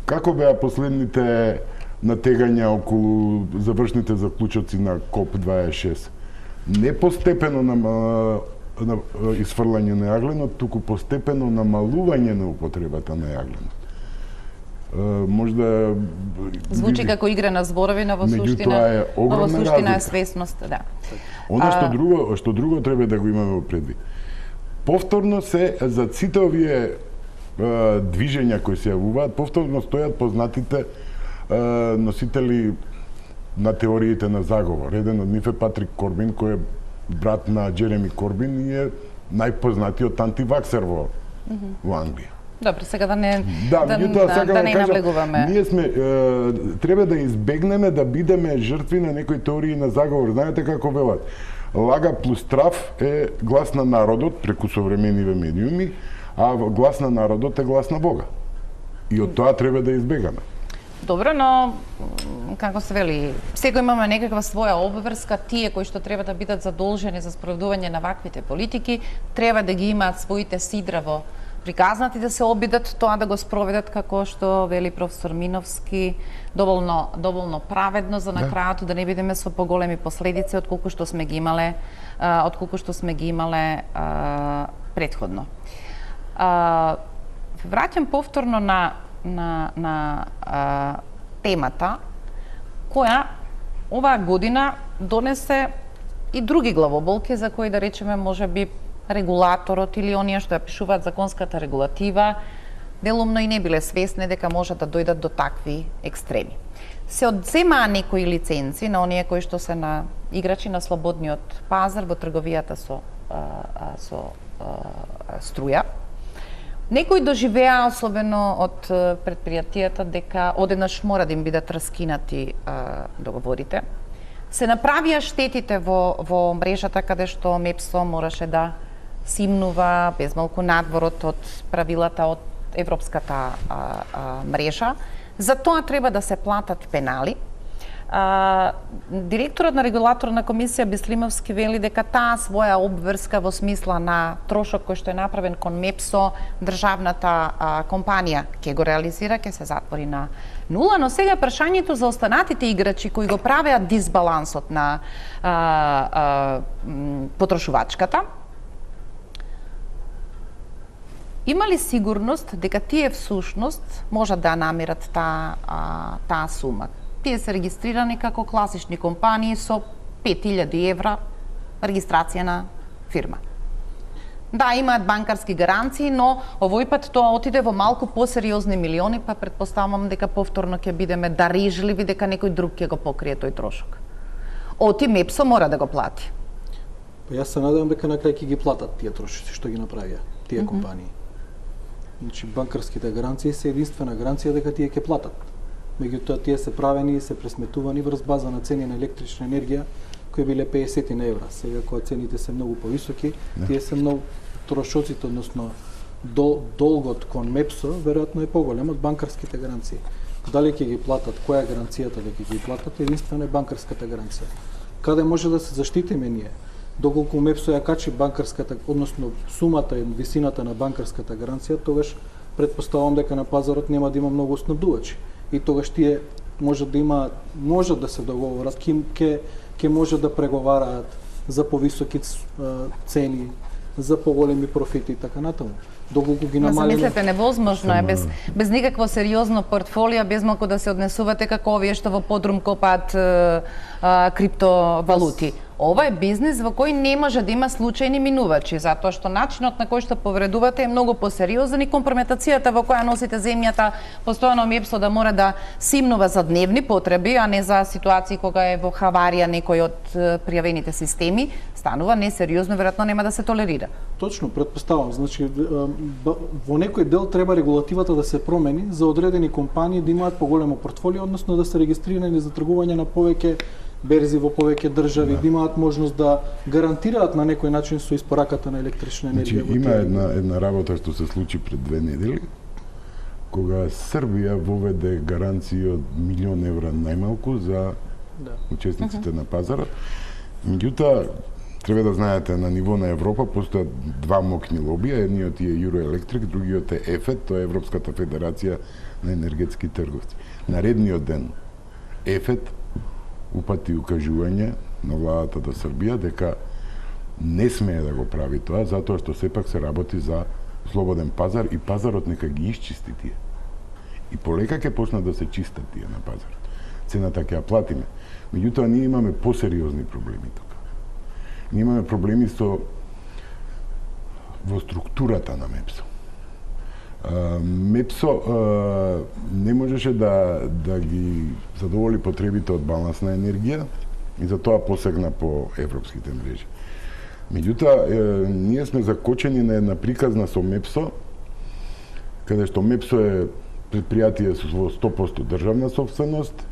Како беа последните натегања околу завршните заклучоци на КОП-26? Не постепено на исфрлање на јагленот, туку постепено намалување на употребата на јагленот. Можда звучи како игра на зборови, но во суштина е свесност, да. Она што друго треба да го имаме во предвид. Повторно се за сите овие движења кои се јавуваат, повторно стојат познатите носители на теориите на заговор. Еден од нив е Патрик Корбин, кој е брат на Джереми Корбин и е најпознатиот антиваксер во Англија. Добре, сега да не кажам, наблегуваме. Ние сме треба да избегнеме да бидеме жртви на некои теории на заговор. Знаете како велат? Лага плюс трав е глас на народот преку современиве медиуми, а глас на народот е глас на Бога. И од тоа треба да избегаме. Добро, но како се вели, секој имаме некаква своја обврска, тие кои што треба да бидат задолжени за спроведување на ваквите политики, треба да ги имаат своите сидраво приказнати, да се обидат тоа да го спроведат како што вели професор Миновски, доволно праведно за на крајот да не бидеме со поголеми последици отколку што сме ги имале претходно. Враќам повторно на темата која оваа година донесе и други главоболки за кои да речеме можеби регулаторот или оние што ја пишуваат законската регулатива делумно и не биле свесни дека може да дојдат до такви екстреми. Се одземаа некои лиценци на оние кои што се на играчи на слободниот пазар во трговијата со струја. Некои доживеа, особено од предпријатијата, дека одеднаш мора да им бидат раскинати договорите. Се направија штетите во мрежата каде што МЕПСО мораше да симнува без малку надворот од правилата од европската мрежа. За тоа треба да се платат пенали. Директорот на регулаторна комисија Бислимовски вели дека таа своја обврска во смисла на трошок кој што е направен кон МЕПСО, државната компанија ќе го реализира, ќе се затвори на нула, но сега прашањето за останатите играчи кои го правеат дисбалансот на потрошувачката, има ли сигурност дека тие всушност можат да намерат таа сума? Тие се регистрирани како класични компании со 5000 евра регистрација на фирма. Да, имаат банкарски гаранции, но овој пат тоа отиде во малку посериозни милиони, па претпоставувам дека повторно ќе бидеме дарижливи дека некој друг ќе го покрие тој трошок. Оти МЕПСО мора да го плати. Па јас се надевам дека на крај ќе ги платат тие трошоци што ги направија тие компании. Значи банкарските гаранции се единствена гаранција дека тие ќе платат. Меѓутоа тие се правени и се пресметувани врз база на цени на електрична енергија кои биле 50 евра. Сега кога цените се многу повисоки, тие се многу трошоците, односно долгот кон МЕПСО веројатно е поголем од банкарските гаранции. Дали ќе ги платат, која е гаранцијата дека ќе ги платат, единствено е банкарската гаранција. Каде може да се заштитиме ние? Доколку МЕПСО ја качи банкарската, односно сумата и висината на банкарската гаранција, тогаш претпоставувам дека на пазарот нема да има многу снабдувачи. И тогаш тие може да се договорат, ќе може да преговараат за повисоки цени, за поголеми профити и така натаму. Доколку ги намалиме... Замислете, невозможно е без никакво сериозно портфолио, без малку да се однесувате како овие што во подрум копаат криптовалути. Ова е бизнис во кој не може да има случајни минувачи, затоа што начинот на кој што повредувате е многу посериозен и компрометацијата во која носите земјата, постојано МЕПСО да мора да симнува за дневни потреби, а не за ситуации кога е во хаварија некој од пријавените системи, станува несериозно, веројатно нема да се толерира. Точно, претпоставам. Значи, во некој дел треба регулативата да се промени за одредени компании да имаат поголемо портфолио, односно да се регистрирани за тргување на повеќе берзи во повеќе држави, да имаат можност да гарантираат на некој начин со испораката на електрична енергија. Значи, има една работа што се случи пред 2 недели, кога Србија воведе гаранции од 1 000 000 евра најмалку за учесниците на пазарот. Меѓутоа, треба да знаете, на ниво на Европа постојат два мокни лобија, едниот е Euroelectric, другиот е ЕФЕТ, тоа е Европската федерација на енергетски трговци. Наредниот ден ЕФЕТ упати укажување на владата на Србија дека не смее да го прави тоа, затоа што сепак се работи за слободен пазар и пазарот нека ги исчисти тие. И полека ќе почнат да се чистат тие на пазарот. Цената ќе ја платиме. Меѓутоа, ние имаме посериозни проблеми тука. Ние имаме проблеми во структурата на МЕПСО. МЕПСО не можеше да ги задоволи потребите од балансна енергија и затоа посегна по европските мрежи. Меѓутоа, ние сме закочени на една приказна со МЕПСО, каде што МЕПСО е предпријатие со 100% државна собственост,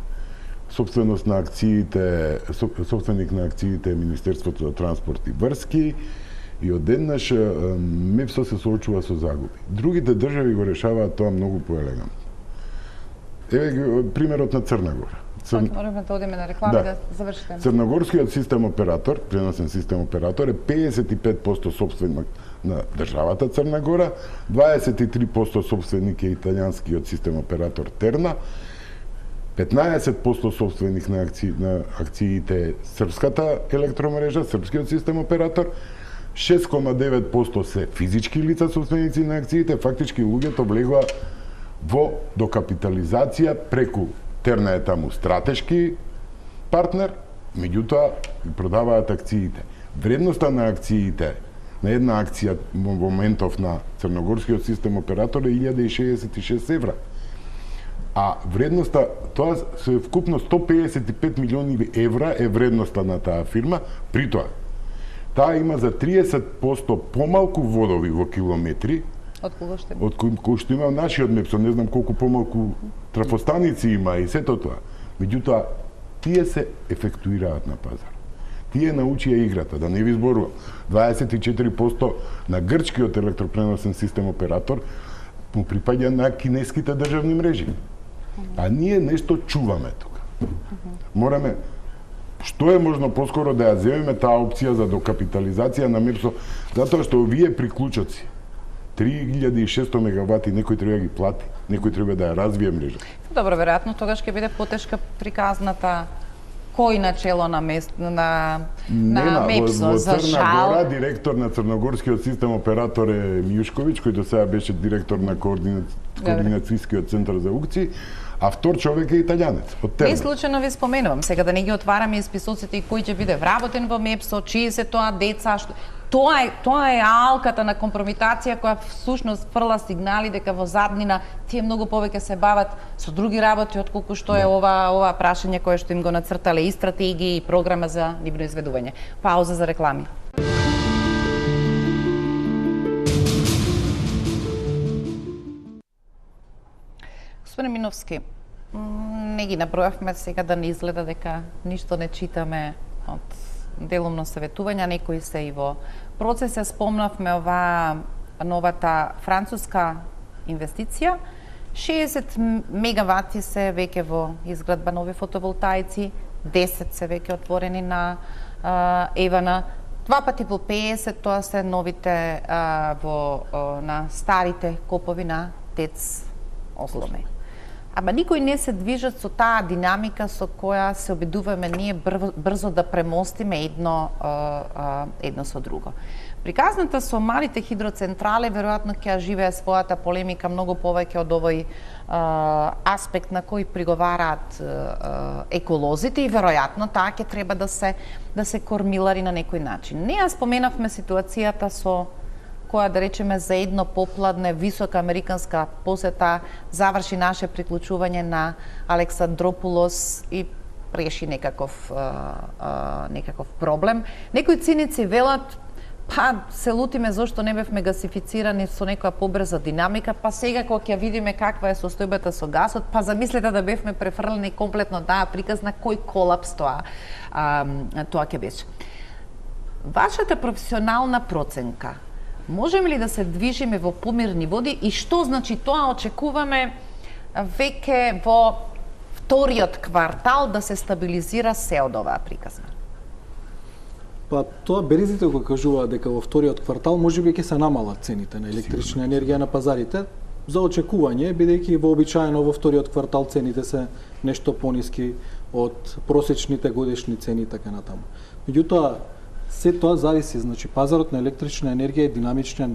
собственост на акциите, собственик на акциите е Министерството за транспорт и врски, и одеднаш МЕПСО се соочува со загуби. Другите држави го решаваат тоа многу поелегантно. Еве примерот на Црна Гора. Мораме да одиме на реклама да завршиме. Црногорскиот систем оператор, преносен систем оператор е 55% собственик на државата Црна Гора, 23% собственик е италијанскиот систем оператор Терна, 15% собственик на акциите е српската електромрежа, српскиот систем оператор, 6,9% се физички лица собственици на акциите, фактички луѓето влегува во докапитализација преку Терна е таму стратешки партнер, меѓутоа продаваат акциите. Вредноста на акциите на една акција во моментов на црногорскиот систем оператор е 1066 евра. А вредноста, тоа се вкупно 155 милиони евра е вредноста на таа фирма, при тоа таа има за 30% помалку водови во километри од кој што има нашиот МЕПСО, не знам колку помалку трафостаници има и сето тоа. Меѓутоа, тие се ефектуираат на пазар. Тие научија играта, да не ви зборувам. 24% на грчкиот електропреносен систем оператор му припаѓа на кинеските државни мрежи. А ние нешто чуваме тука. Мораме што е можно поскоро да ја земеме таа опција за докапитализација на МЕПСО, затоа што овие приклучоци 3600 мегавати некој треба да ги плати, некој треба да ја развие мрежа. Добро, веројатно тогаш ќе биде потешка приказната кој начело на МЕПСО. Во За Црна жал, Гора директор на Црногорскиот систем оператор е Мијушковиќ, кој до сега беше директор на координацијскиот центар за аукции, а втор човек е италијанец од не Терна. случајно ви споменувам, сега да не ги отвараме и списоците и кој ќе биде вработен во МЕПСО, чии се тоа деца, тоа е алката на компромитација која всушност фрла сигнали дека во заднина тие многу повеќе се бават со други работи отколку што е ова прашање кое што им го нацртале и стратегии и програма за нивно изведување. Пауза за реклами. Господин Миновски, не ги набројавме сега да не изгледа дека ништо не читаме од делумно советување, некои се и во процес. Ја спомнавме оваа новата француска инвестиција. 60 мегавати се веќе во изградба нови фотоволтаици, 10 се веќе отворени на Евана, 2 пати по 50, тоа се новите на старите копови на ТЕЦ Осломе. Ама никој не се движи со таа динамика со која се обидуваме ние брзо да премостиме едно со друго. Приказната со малите хидроцентрали веројатно ќе живее својата полемика многу повеќе од овој аспект на кој приговараат еколозите и веројатно таа ќе треба да се кормилари на некој начин. Не ја споменавме ситуацијата со која, да речеме, за едно попладне висока американска посета заврши наше приклучување на Александропулос и реши некаков проблем. Некои циници велат, па се лутиме зошто не бевме гасифицирани со некоја побрза динамика, па сега кога ќе видиме каква е состојбата со гасот, па замислете да бевме префрлени комплетно таа приказна, кој колапс тоа ќе беше. Вашата професионална проценка, можеме ли да се движиме во помирни води и што значи тоа очекуваме веќе во вториот квартал да се стабилизира се од оваа приказна? Па тоа беризите го кажуваат дека во вториот квартал можеби ќе се намалат цените на електрична енергија на пазарите за очекување, бидејќи вообичаено во вториот квартал цените се нешто пониски од просечните годишни цени и така натаму. Меѓутоа, се тоа зависи, значи пазарот на електрична енергија е динамичен,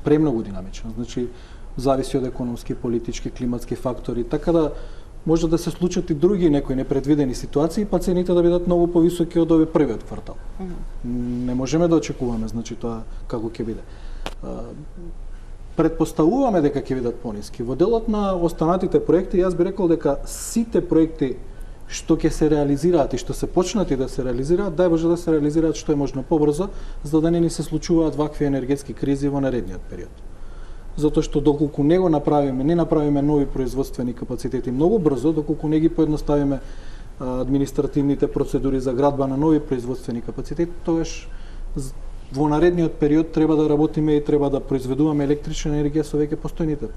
премногу динамичен, значи зависи од економски, политички, климатски фактори, така да може да се случат и други некои непредвидени ситуации, па цените да бидат многу повисоки од овој првиот квартал. Не можеме да очекуваме, значи тоа како ќе биде. Предпоставуваме дека ќе бидат пониски. Во делот на останатите проекти, јас би рекол дека сите проекти што ќе се реализираат и што се почнати да се реализираат, дај Боже да се реализираат што е можно побрзо, за да не ни се случуваат вакви енергетски кризи во наредниот период. Затоа што доколку не направиме нови производствени капацитети многу брзо, доколку не ги поедноставиме административните процедури за градба на нови производствени капацитети, тогаш во наредниот период треба да работиме и треба да произведуваме електрична енергија со веќе постојните.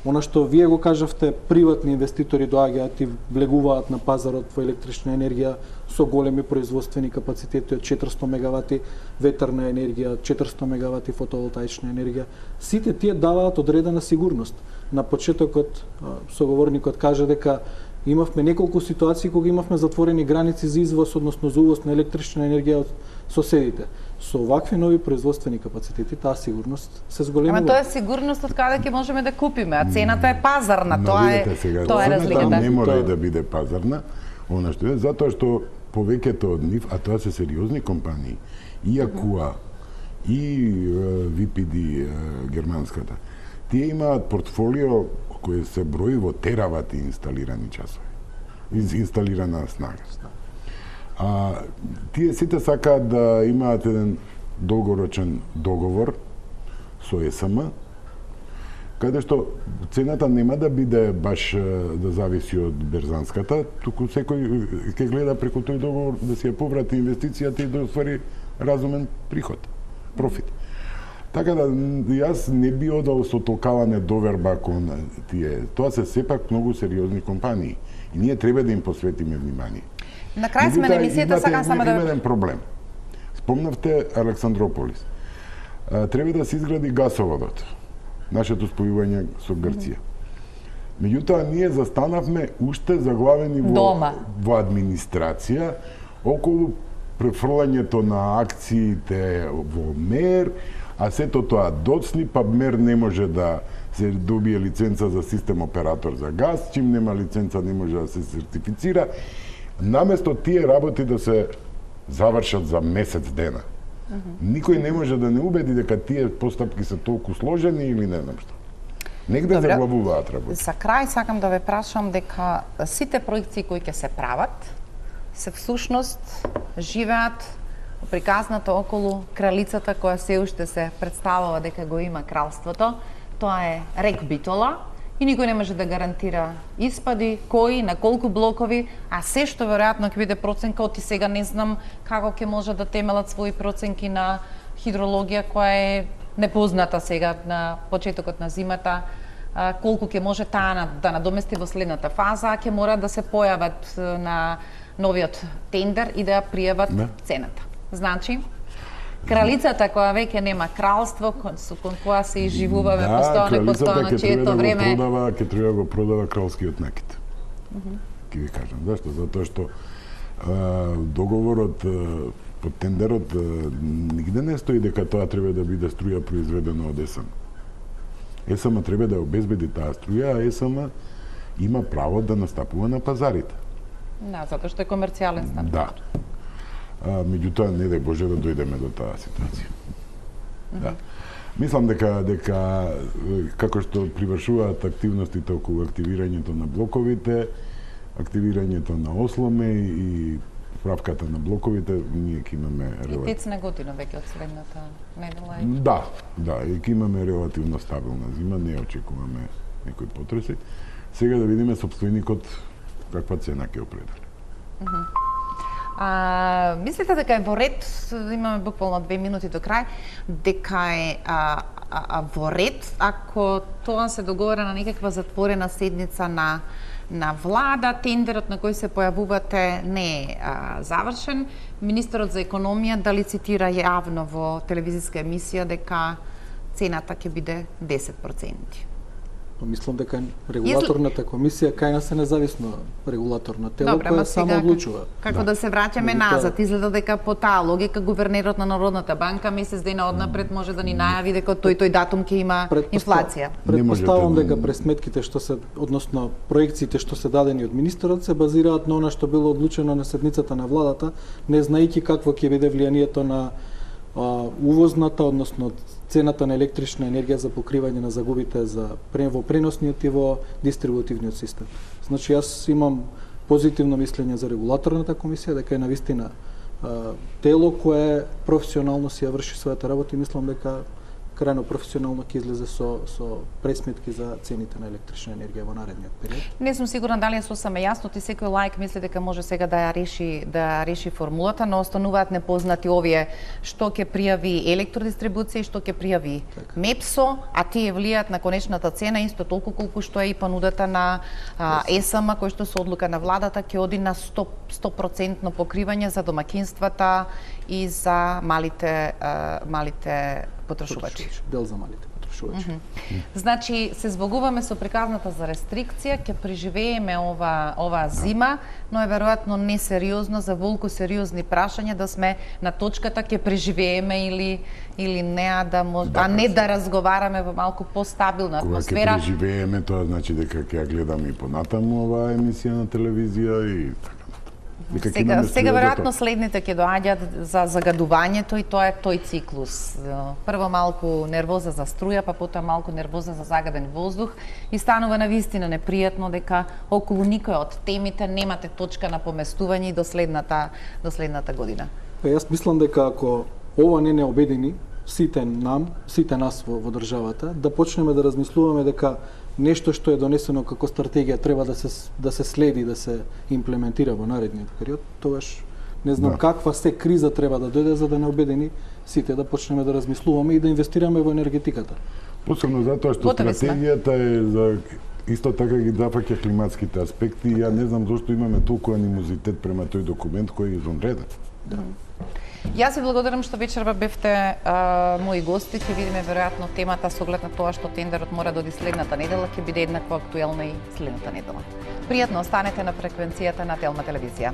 Она што вие го кажавте, приватни инвеститори доаѓаат и влегуваат на пазарот во електрична енергија со големи производствени капацитети од 400 мегавати ветерна енергија, 400 мегавати фотоволтаична енергија. Сите тие даваат одредена сигурност. На почетокот соговорникот кажа дека имавме неколку ситуации кога имавме затворени граници за извоз, односно за увоз на електрична енергија од соседите. Со вакви нови производствени капацитети таа сигурност се зголемува. Ама тоа е сигурност од каде ќе можеме да купиме, а цената е пазарна, тоа е разликата. Не мора да биде пазарна, она што е, затоа што повеќето од нив, а тоа се сериозни компании, и Акуа, и VPD германската, тие имаат портфолио кој се брои во теравати инсталирани часови, инсталирана снага. Тие сите сакаат да имаат еден долгорочен договор со ЕСМ, каде што цената нема да биде баш да зависи од берзанската, туку секој ќе гледа преку тој договор да си ја поврати инвестицијата и да оствари разумен приход, профит. Така да, јас не би одал со толкава недоверба кон тие. Тоа се сепак многу сериозни компании. И ние треба да им посветиме внимание. На крај сме на емисијата, сакам само да... Има еден проблем. Спомнавте Александрополис. Треба да се изгради гасоводот. Нашето спојување со Грција. Меѓутоа, ние застанавме уште заглавени во администрација околу префрлањето на акциите во МЕР, а сето тоа доцни, па МЕР не може да се добие лиценца за систем оператор за газ, чим нема лиценца не може да се сертифицира. Наместо тие работи да се завршат за месец дена. Никој не може да не убеди дека тие постапки се толку сложени или не знам што. Негде заглавуваат работи. За крај сакам да ве прашам дека сите проекции кои ќе се прават се всушност живеат приказната околу кралицата која се уште се представува дека го има кралството. Тоа е рек Битола и никој не може да гарантира испади, кои, на колку блокови, а се што веројатно ќе биде проценка, оти сега не знам како ќе може да темелат своји проценки на хидрологија која е непозната сега на почетокот на зимата, колку ќе може таа да надомести во следната фаза, ќе мора да се појават на новиот тендер и да ја пријават цената. Значи, кралицата која веќе нема кралство, кон која се изживуваме постојано и постојано чието време... Ќе треба го продава кралскиот накит. Ќе ви кажам. Зашто? Затоа што договорот под тендерот нигде не стои дека тоа треба да биде струја произведена од ЕСМ. ЕСМ треба да обезбеди таа струја, а ЕСМ има право да настапува на пазарите. Да, затоа што е комерцијален стандард. Да. Меѓутоа, не дај Боже да дојдеме до таа ситуација. Да. Мислам дека како што привршуваат активностите околу активирањето на блоковите, активирањето на осломе и правката на блоковите, ние ќе имаме И тецна година веќе од следната недела. Да, и ќе имаме релативно стабилна зима, не очекуваме некои потреси. Сега да видиме сопственикот каква цена ќе определи. Мислите дека е во ред, имаме буквално 2 минути до крај, дека е во ред ако тоа се договора на некаква затворена седница на влада, тендерот на кој се појавувате не е завршен. Министерот за економија дали цитира јавно во телевизиска емисија дека цената ќе биде 10%. Мислам дека регулаторната комисија кај нас е независно регулаторно тело кое само одлучува. Како да се враќаме назад, изгледа дека по таа логика гувернерот на Народната банка месец дена однапред може да ни најави дека тој датум ќе има инфлација. Предпоставувам дека пресметките што се, односно проекциите што се дадени од министерот се базираат на она што било одлучено на седницата на владата, не знаејќи какво ќе биде влијанието на увозната, односно цената на електрична енергија за покривање на загубите во преносниот и во дистрибутивниот систем. Значи, јас имам позитивно мислење за регулаторната комисија, дека е навистина тело кое професионално си ја врши својата работа и мислам дека крајно професионално ќе излезе со пресметки за цените на електрична енергија во наредниот период. Не сум сигурна дали е сосема јасно, ти секој лаик мисли дека може сега да ја реши формулата, но остануваат непознати овие што ќе пријави електродистрибуција и што ќе пријави МЕПСО, а тие влијаат на конечната цена исто толку колку што е и понудата на ЕСМ, кој што со одлука на владата ќе оди на 100% покривање за домакинствата и за малите потрошувачи. Дел за малите потрошувачи. Значи, се збогуваме со приказната за рестрикција, ќе преживееме ова зима, но е веројатно несериозно за волку сериозни прашања да сме на точката ќе преживееме или не, а не да разговараме во малку постабилна атмосфера. Кога ќе преживееме, тоа значи дека ќе ја гледаме и понатаму оваа емисија на телевизија и така. Сега веројатно следните ќе доаѓаат за загадувањето и тоа е тој циклус. Прво малку нервоза за струја, па потоа малку нервоза за загаден воздух и станува навистина непријатно дека околу никој од темите немате точка на поместување до следната година. Па јас мислам дека ако ова не обедини сите нас во државата, да почнеме да размислуваме дека нешто што е донесено како стратегија треба да се следи, да се имплементира во наредниот период, тогаш Не знам Да. каква се криза треба да дојде за да не обедини сите да почнеме да размислуваме и да инвестираме во енергетиката. Посебно затоа што Готови сме. стратегијата е за исто така ги дафаќа климатските аспекти и ја не знам зошто имаме толку анимозитет према тој документ кој е извонреден. Јас ви благодарам што вечерва бевте мои гости. Ќе видиме веројатно темата со оглед на тоа што тендерот мора да оди следната недела, ќе биде еднакво актуелна и следната недела. Пријатно останете на фреквенцијата на Телма телевизија.